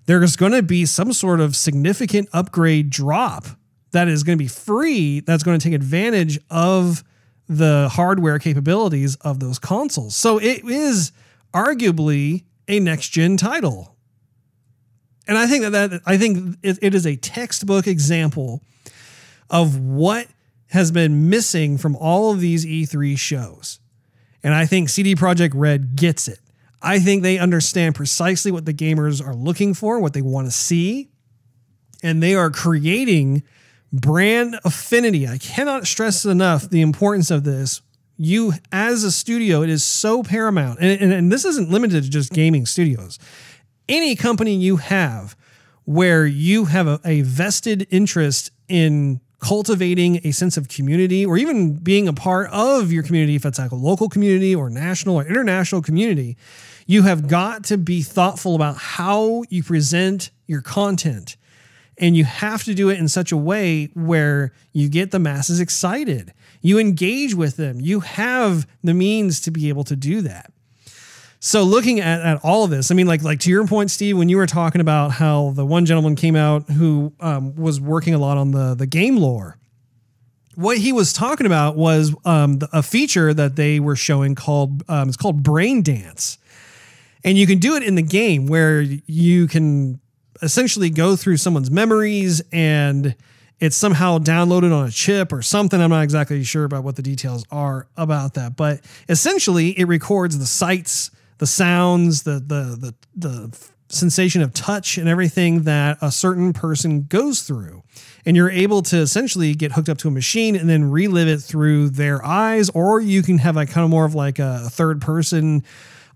there's going to be some sort of significant upgrade drop that is going to be free, that's going to take advantage of the hardware capabilities of those consoles. So it is arguably a next-gen title. And I think it is a textbook example of what has been missing from all of these E3 shows. And I think CD Projekt Red gets it. I think they understand precisely what the gamers are looking for, what they want to see. And they are creating brand affinity. I cannot stress enough the importance of this. You, as a studio, it is so paramount. And this isn't limited to just gaming studios. Any company you have where you have a vested interest in cultivating a sense of community, or even being a part of your community, if it's like a local community or national or international community, you have got to be thoughtful about how you present your content. And you have to do it in such a way where you get the masses excited. You engage with them. You have the means to be able to do that. So looking at all of this, I mean, like to your point, Steve, when you were talking about how the one gentleman came out who was working a lot on the game lore, what he was talking about was a feature that they were showing called it's called Brain Dance. And you can do it in the game where you can essentially go through someone's memories and it's somehow downloaded on a chip or something. I'm not exactly sure about what the details are about that, but essentially it records the sights, the sounds, the sensation of touch and everything that a certain person goes through. And you're able to essentially get hooked up to a machine and then relive it through their eyes, or you can have like kind of more of like a third person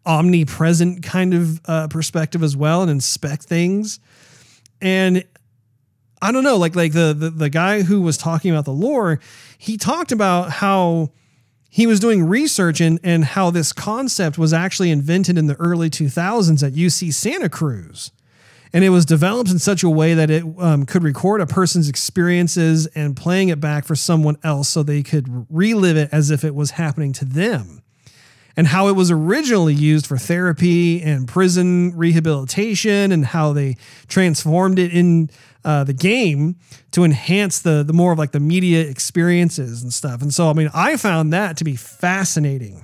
omnipresent kind of perspective as well and inspect things. And I don't know, like the guy who was talking about the lore, he talked about how he was doing research and how this concept was actually invented in the early 2000s at UC Santa Cruz. And it was developed in such a way that it could record a person's experiences and playing it back for someone else so they could relive it as if it was happening to them. And how it was originally used for therapy and prison rehabilitation, and how they transformed it in the game to enhance the more of like the media experiences and stuff. And so, I mean, I found that to be fascinating.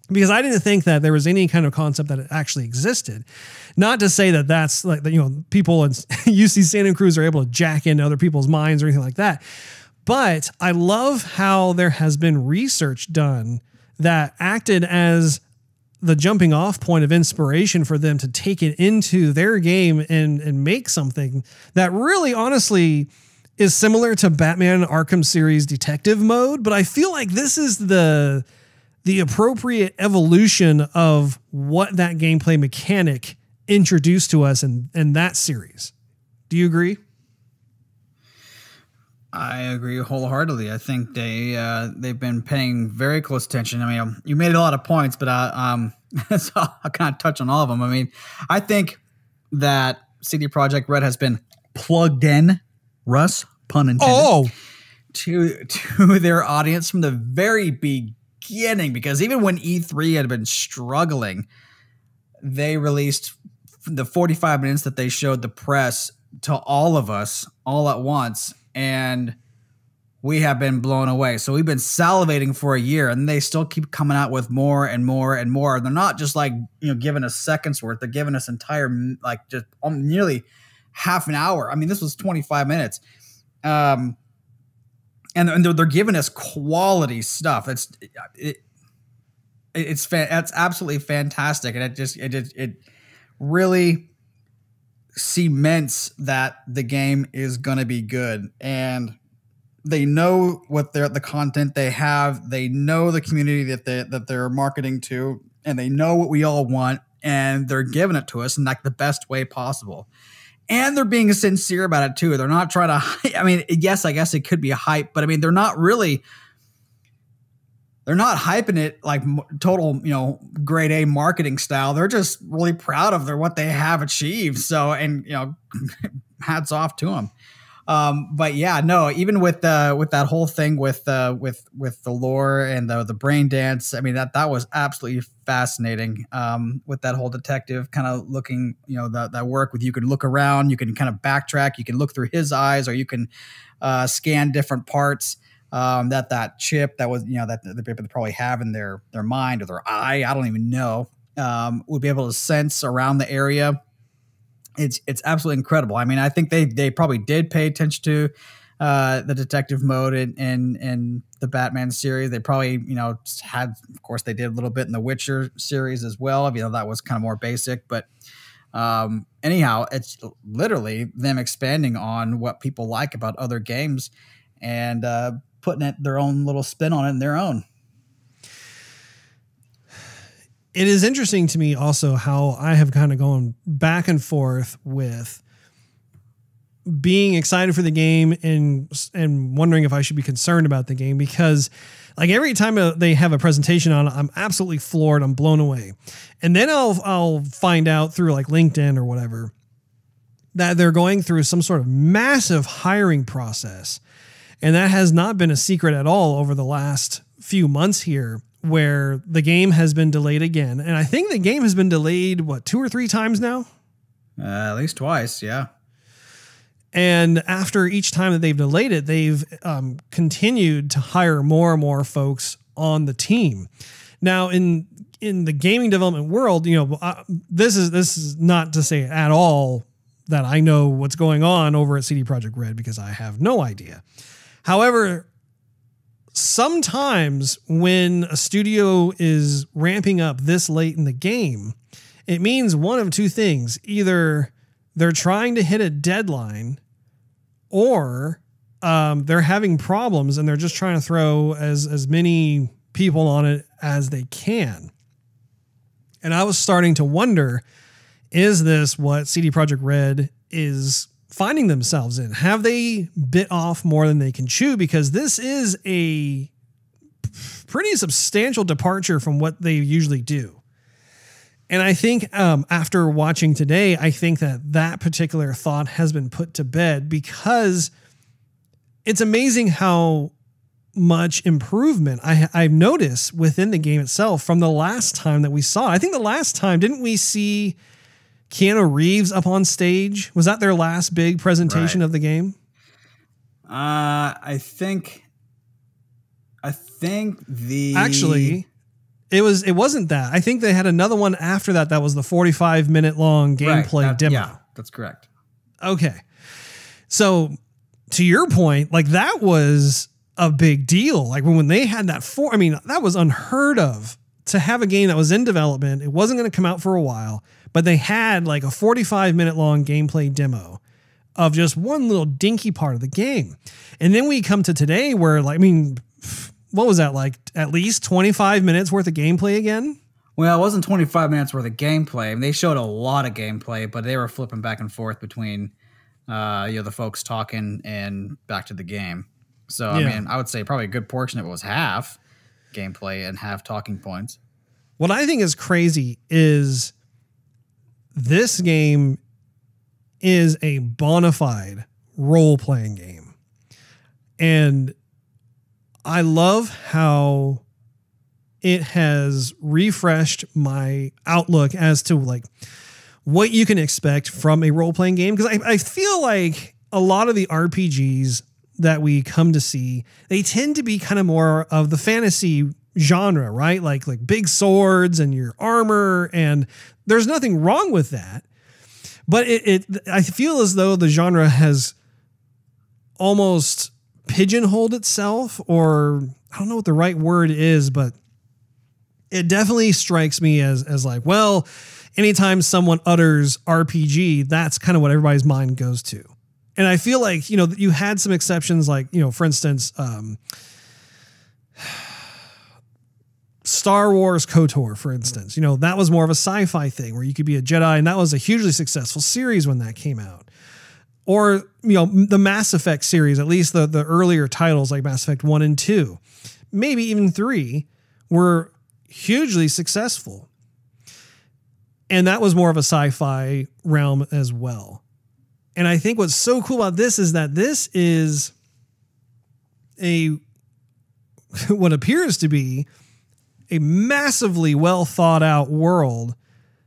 because I didn't think that there was any kind of concept that it actually existed. Not to say that that's like, you know, people in UC Santa Cruz are able to jack into other people's minds or anything like that. But I love how there has been research done that acted as the jumping off point of inspiration for them to take it into their game and make something that really honestly is similar to Batman Arkham series detective mode. But I feel like this is the appropriate evolution of what that gameplay mechanic introduced to us in that series. Do you agree? I agree wholeheartedly. I think they've been paying very close attention. I mean, you made a lot of points, but so I'll kind of touch on all of them. I mean, I think that CD Projekt Red has been plugged in, Russ, pun intended, to their audience from the very beginning. Because even when E3 had been struggling, they released the 45 minutes that they showed the press to all of us all at once. And we have been blown away. So we've been salivating for a year, and they still keep coming out with more and more and more. They're not just like, you know, giving us seconds worth. They're giving us entire, like, just nearly half an hour. I mean, this was 25 minutes. And they're giving us quality stuff. That's absolutely fantastic. And it really cements that the game is going to be good, and they know what the content they have. They know the community that they're marketing to, and they know what we all want, and they're giving it to us in like the best way possible. And they're being sincere about it too. They're not trying to, I mean, yes, I guess it could be a hype, but I mean, they're not hyping it like total, you know, grade A marketing style. They're just really proud of what they have achieved. So, and, you know, hats off to them. But yeah, no, even with that whole thing with the lore and the brain dance, I mean, that was absolutely fascinating. With that whole detective kind of looking, you know, that work with, you can look around, you can kind of backtrack, you can look through his eyes, or you can scan different parts. That chip that was, you know, that the people they probably have in their mind or their eye, I don't even know, would be able to sense around the area. It's absolutely incredible. I mean, I think they probably did pay attention to the detective mode in the Batman series. They probably, you know, had, of course, they did a little bit in the Witcher series as well. You know, that was kind of more basic, but anyhow, it's literally them expanding on what people like about other games and putting their own little spin on it in their own. It is interesting to me also how I have kind of gone back and forth with being excited for the game and wondering if I should be concerned about the game, because like every time they have a presentation on it, I'm absolutely floored. I'm blown away. And then I'll find out through like LinkedIn or whatever that they're going through some sort of massive hiring process. And that has not been a secret at all over the last few months here, where the game has been delayed again. And I think the game has been delayed, 2 or 3 times now? At least twice, yeah. And after each time that they've delayed it, they've continued to hire more and more folks on the team. Now, in the gaming development world, you know, this is not to say at all that I know what's going on over at CD Projekt Red, because I have no idea. However, sometimes when a studio is ramping up this late in the game, it means one of two things. Either they're trying to hit a deadline, or they're having problems and they're just trying to throw as many people on it as they can. And I was starting to wonder, is this what CD Projekt Red is finding themselves in? Have they bit off more than they can chew? Because this is a pretty substantial departure from what they usually do. And I think after watching today, I think that particular thought has been put to bed, because it's amazing how much improvement I've noticed within the game itself from the last time that we saw. I think the last time, didn't we see Keanu Reeves up on stage? Was that their last big presentation of the game? I think actually, It wasn't that. I think they had another one after that. That was the 45-minute long gameplay demo. Yeah, that's correct. Okay. So to your point, like that was a big deal. Like when they had that that was unheard of to have a game that was in development. It wasn't going to come out for a while, but they had like a 45-minute long gameplay demo of just one little dinky part of the game. And then we come to today where what was that, like at least 25 minutes worth of gameplay again? Well, it wasn't 25 minutes worth of gameplay. I mean, they showed a lot of gameplay, but they were flipping back and forth between the folks talking and back to the game. So, I mean, I would say probably a good portion of it was half gameplay and half talking points. What I think is crazy is this game is a bona fide role-playing game. And I love how it has refreshed my outlook as to like what you can expect from a role-playing game. Because I feel like a lot of the RPGs that we come to see, they tend to be kind of more of the fantasy genre, right? Like big swords and your armor, and there's nothing wrong with that. But I feel as though the genre has almost pigeonholed itself, or I don't know what the right word is, but it definitely strikes me as like, well, anytime someone utters RPG, that's kind of what everybody's mind goes to. And I feel like, you had some exceptions, like, for instance, Star Wars KOTOR, for instance, that was more of a sci-fi thing where you could be a Jedi, and that was a hugely successful series when that came out. Or, the Mass Effect series, at least the earlier titles like Mass Effect 1 and 2, maybe even 3, were hugely successful. And that was more of a sci-fi realm as well. And I think what's so cool about this is that this is what appears to be a massively well thought out world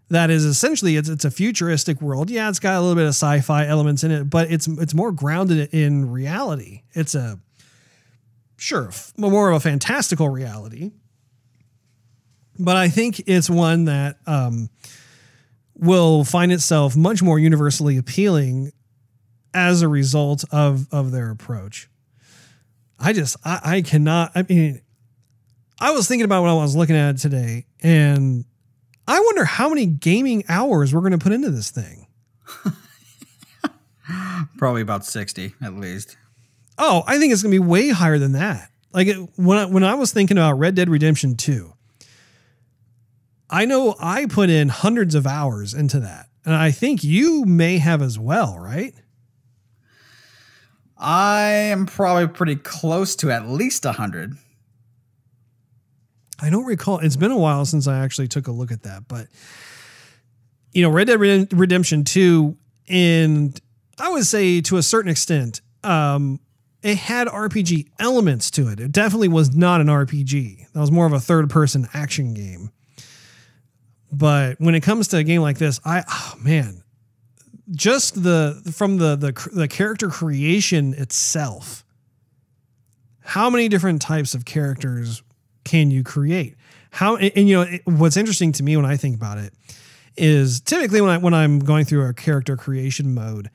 that is essentially, it's a futuristic world. Yeah, it's got a little bit of sci-fi elements in it, but it's more grounded in reality. It's more of a fantastical reality. But I think it's one that will find itself much more universally appealing as a result of their approach. I was thinking about when I was looking at it today, and I wonder how many gaming hours we're going to put into this thing. Probably about 60 at least. Oh, I think it's going to be way higher than that. Like when I was thinking about Red Dead Redemption 2, I know I put in hundreds of hours into that. And I think you may have as well, right? I am probably pretty close to at least 100. I don't recall. It's been a while since I actually took a look at that, but Red Dead Redemption 2, and I would say to a certain extent, it had RPG elements to it. It definitely was not an RPG. That was more of a third-person action game. But when it comes to a game like this, just from the character creation itself, how many different types of characters can you create? What's interesting to me when I think about it is typically when I'm going through a character creation mode,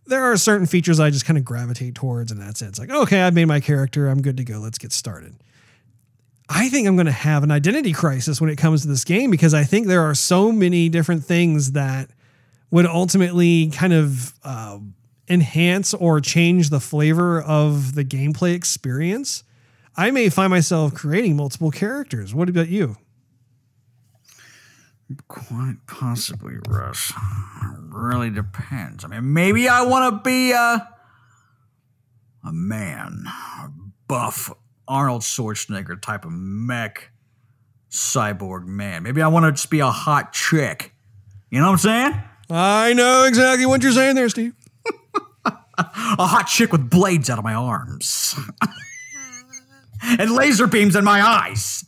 there are certain features I just kind of gravitate towards, and that's it. It's like, okay, I've made my character. I'm good to go. Let's get started. I think I'm going to have an identity crisis when it comes to this game, because I think there are so many different things that would ultimately kind of enhance or change the flavor of the gameplay experience. I may find myself creating multiple characters. What about you? Quite possibly, Russ. It really depends. I mean, maybe I want to be a man, a buff Arnold Schwarzenegger type of mech cyborg man. Maybe I want to just be a hot chick. You know what I'm saying? I know exactly what you're saying there, Steve. A hot chick with blades out of my arms. And laser beams in my eyes.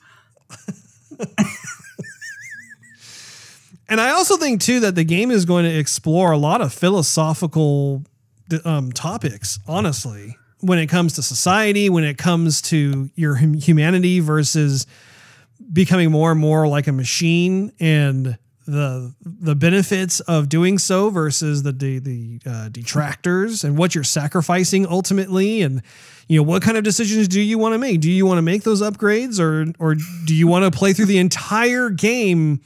And I also think, too, that the game is going to explore a lot of philosophical topics, honestly, when it comes to society, when it comes to your humanity versus becoming more and more like a machine, and the benefits of doing so versus the detractors, and what you're sacrificing ultimately. And, what kind of decisions do you want to make? Do you want to make those upgrades, or do you want to play through the entire game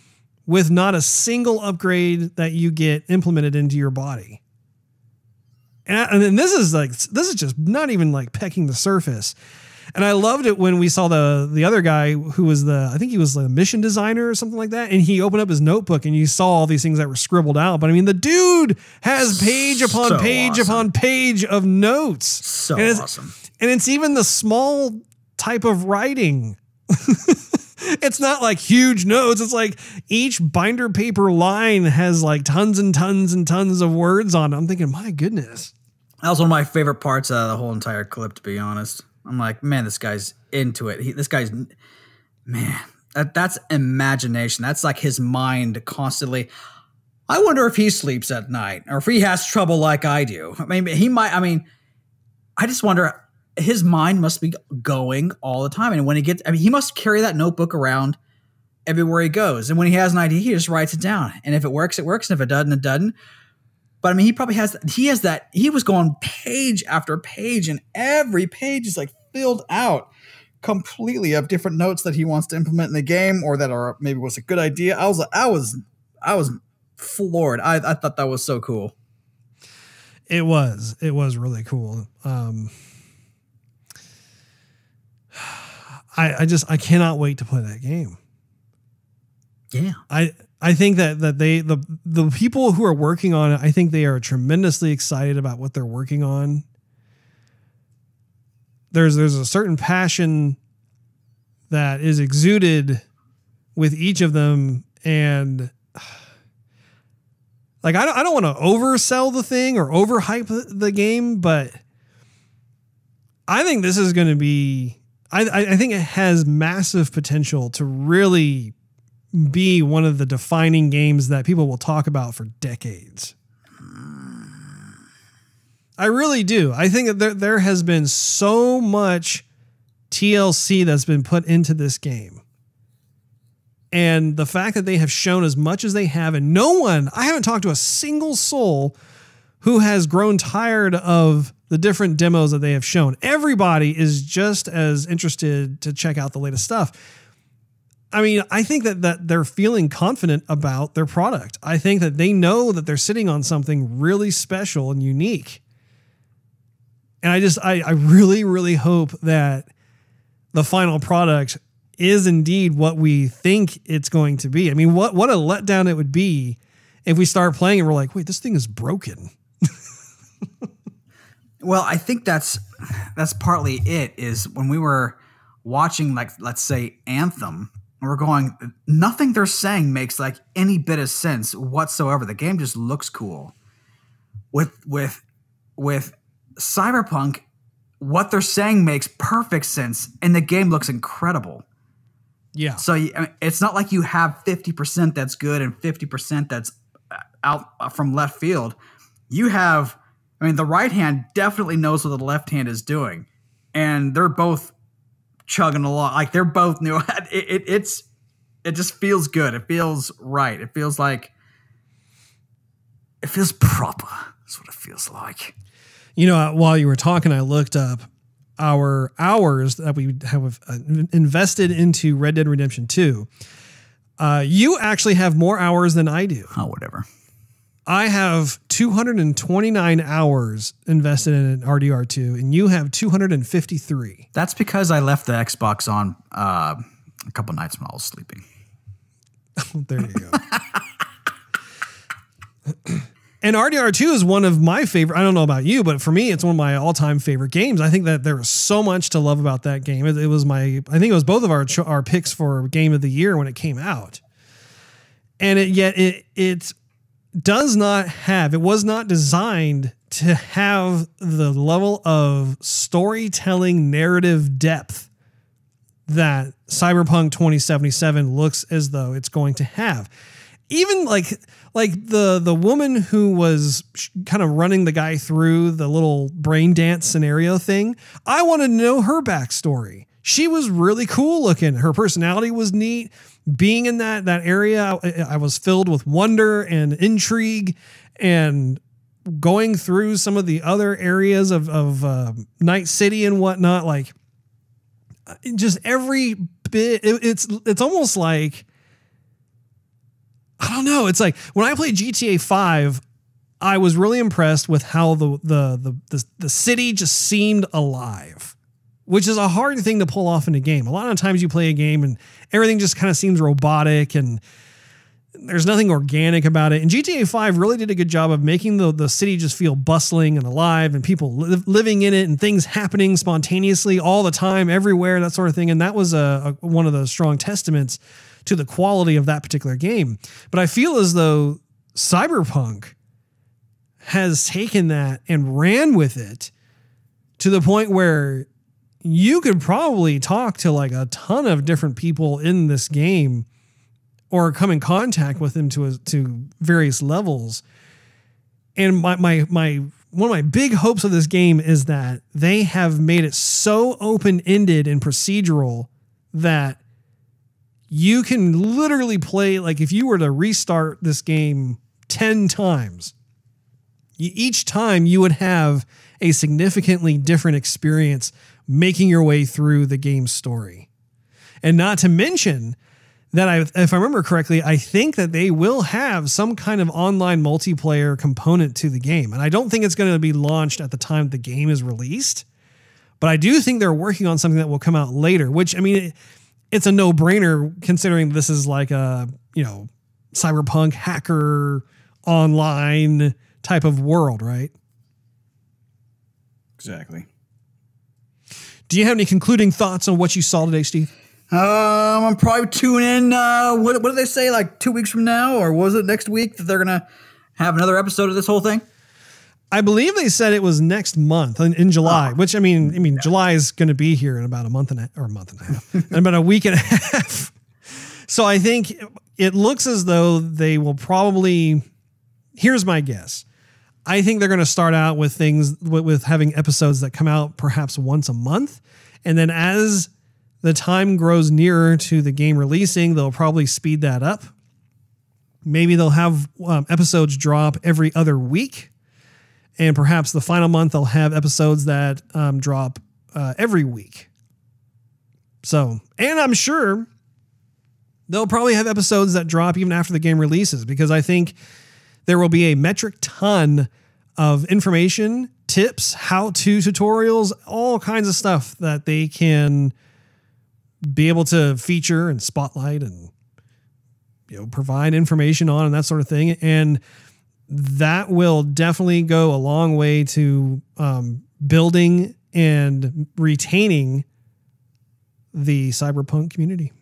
with not a single upgrade that you get implemented into your body? And then this is just not even like pecking the surface. And I loved it when we saw the other guy who was I think he was the mission designer or something like that. And he opened up his notebook and you saw all these things that were scribbled out. But I mean, the dude has page upon page upon page of notes. So awesome. And it's even the small type of writing. It's not like huge notes. It's like each binder paper line has like tons and tons and tons of words on it. I'm thinking, my goodness. That was one of my favorite parts of the whole entire clip, to be honest. I'm like, man, this guy's into it. That's imagination. That's like his mind constantly. I wonder if he sleeps at night or if he has trouble like I do. I mean, I just wonder, his mind must be going all the time. And when he must carry that notebook around everywhere he goes. And when he has an idea, he just writes it down. And if it works, it works. And if it doesn't, it doesn't. But I mean, he was going page after page, and every page is like filled out completely of different notes that he wants to implement in the game, or that are maybe was a good idea. I was floored. I thought that was so cool. It was really cool. I cannot wait to play that game. Yeah. I think that the people who are working on it, I think they are tremendously excited about what they're working on. There's a certain passion that is exuded with each of them, and like I don't want to oversell the thing or overhype the game, but I think this is going to be. I think it has massive potential to really be one of the defining games that people will talk about for decades. I really do. I think that there has been so much TLC that's been put into this game. And the fact that they have shown as much as they have, and I haven't talked to a single soul who has grown tired of the different demos that they have shown. Everybody is just as interested to check out the latest stuff. I mean, I think that they're feeling confident about their product. I think that they know that they're sitting on something really special and unique. And I really, really hope that the final product is indeed what we think it's going to be. I mean, what a letdown it would be if we start playing and we're like, wait, this thing is broken. Well, I think that's partly it, is when we were watching, like, let's say Anthem, and we're going, nothing they're saying makes like any bit of sense whatsoever. The game just looks cool. With Cyberpunk, what they're saying makes perfect sense, and the game looks incredible. Yeah. So it's not like you have 50% that's good and 50% that's out from left field. You have, the right hand definitely knows what the left hand is doing, and they're both chugging along. Like, they're both new. It just feels good. It feels right. It feels proper. That's what it feels like. While you were talking, I looked up our hours that we have invested into Red Dead Redemption 2. You actually have more hours than I do. Oh, whatever. I have 229 hours invested in RDR2, and you have 253. That's because I left the Xbox on a couple nights when I was sleeping. There you go. And RDR2 is one of my favorite. I don't know about you, but for me, it's one of my all-time favorite games. I think that there was so much to love about that game. I think it was both of our picks for Game of the Year when it came out. And it does not have, it was not designed to have the level of storytelling narrative depth that Cyberpunk 2077 looks as though it's going to have. Even like the woman who was kind of running the guy through the little brain dance scenario thing, I wanted to know her backstory. she was really cool looking. Her personality was neat. Being in that area, I was filled with wonder and intrigue, and going through some of the other areas of Night City and whatnot, like just every bit. It's almost like, I don't know. It's like when I played GTA 5, I was really impressed with how the city just seemed alive, which is a hard thing to pull off in a game. A lot of times you play a game and everything just kind of seems robotic and there's nothing organic about it. And GTA 5 really did a good job of making the city just feel bustling and alive, and people living in it, and things happening spontaneously all the time, everywhere, that sort of thing. And that was one of the strong testaments to the quality of that particular game. But I feel as though Cyberpunk has taken that and ran with it to the point where you could probably talk to like a ton of different people in this game, or come in contact with them to various levels. And one of my big hopes of this game is that they have made it so open-ended and procedural that you can literally play, like if you were to restart this game 10 times, each time you would have a significantly different experience making your way through the game's story. And not to mention that if I remember correctly, I think that they will have some kind of online multiplayer component to the game. And I don't think it's going to be launched at the time the game is released, but I do think they're working on something that will come out later, which, I mean, it's a no-brainer considering this is like a, cyberpunk hacker online type of world, right? Exactly. Do you have any concluding thoughts on what you saw today, Steve? I'm probably tuning in. What did they say? Like 2 weeks from now, or was it next week that they're gonna have another episode of this whole thing? I believe they said it was next month in July. Which I mean, July is going to be here in about a month and a half, in about a week and a half. So I think it looks as though they will probably. Here's my guess. I think they're going to start out with things with having episodes that come out perhaps once a month, and then as the time grows nearer to the game releasing, they'll probably speed that up. Maybe they'll have episodes drop every other week. And perhaps the final month, they'll have episodes that drop every week. So, and I'm sure they'll probably have episodes that drop even after the game releases, because I think there will be a metric ton of information, tips, how-to tutorials, all kinds of stuff that they can be able to feature and spotlight and provide information on and that sort of thing. And that will definitely go a long way to building and retaining the Cyberpunk community.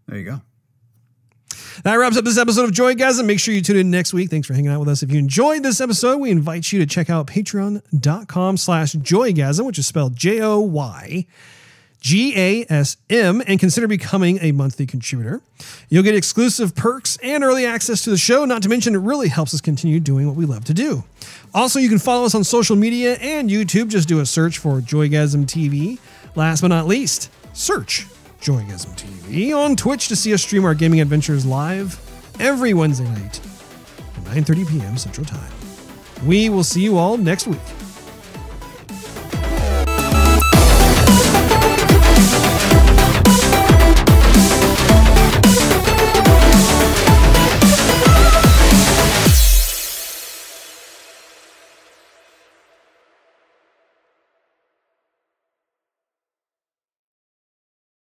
There you go. That wraps up this episode of Joygasm. Make sure you tune in next week. Thanks for hanging out with us. If you enjoyed this episode, we invite you to check out patreon.com/Joygasm, which is spelled JOYGASM, and consider becoming a monthly contributor. You'll get exclusive perks and early access to the show. Not to mention, it really helps us continue doing what we love to do. Also, you can follow us on social media and YouTube. Just do a search for Joygasm TV. Last but not least, search Joygasm TV on Twitch to see us stream our gaming adventures live every Wednesday night at 9:30 p.m. Central Time. We will see you all next week.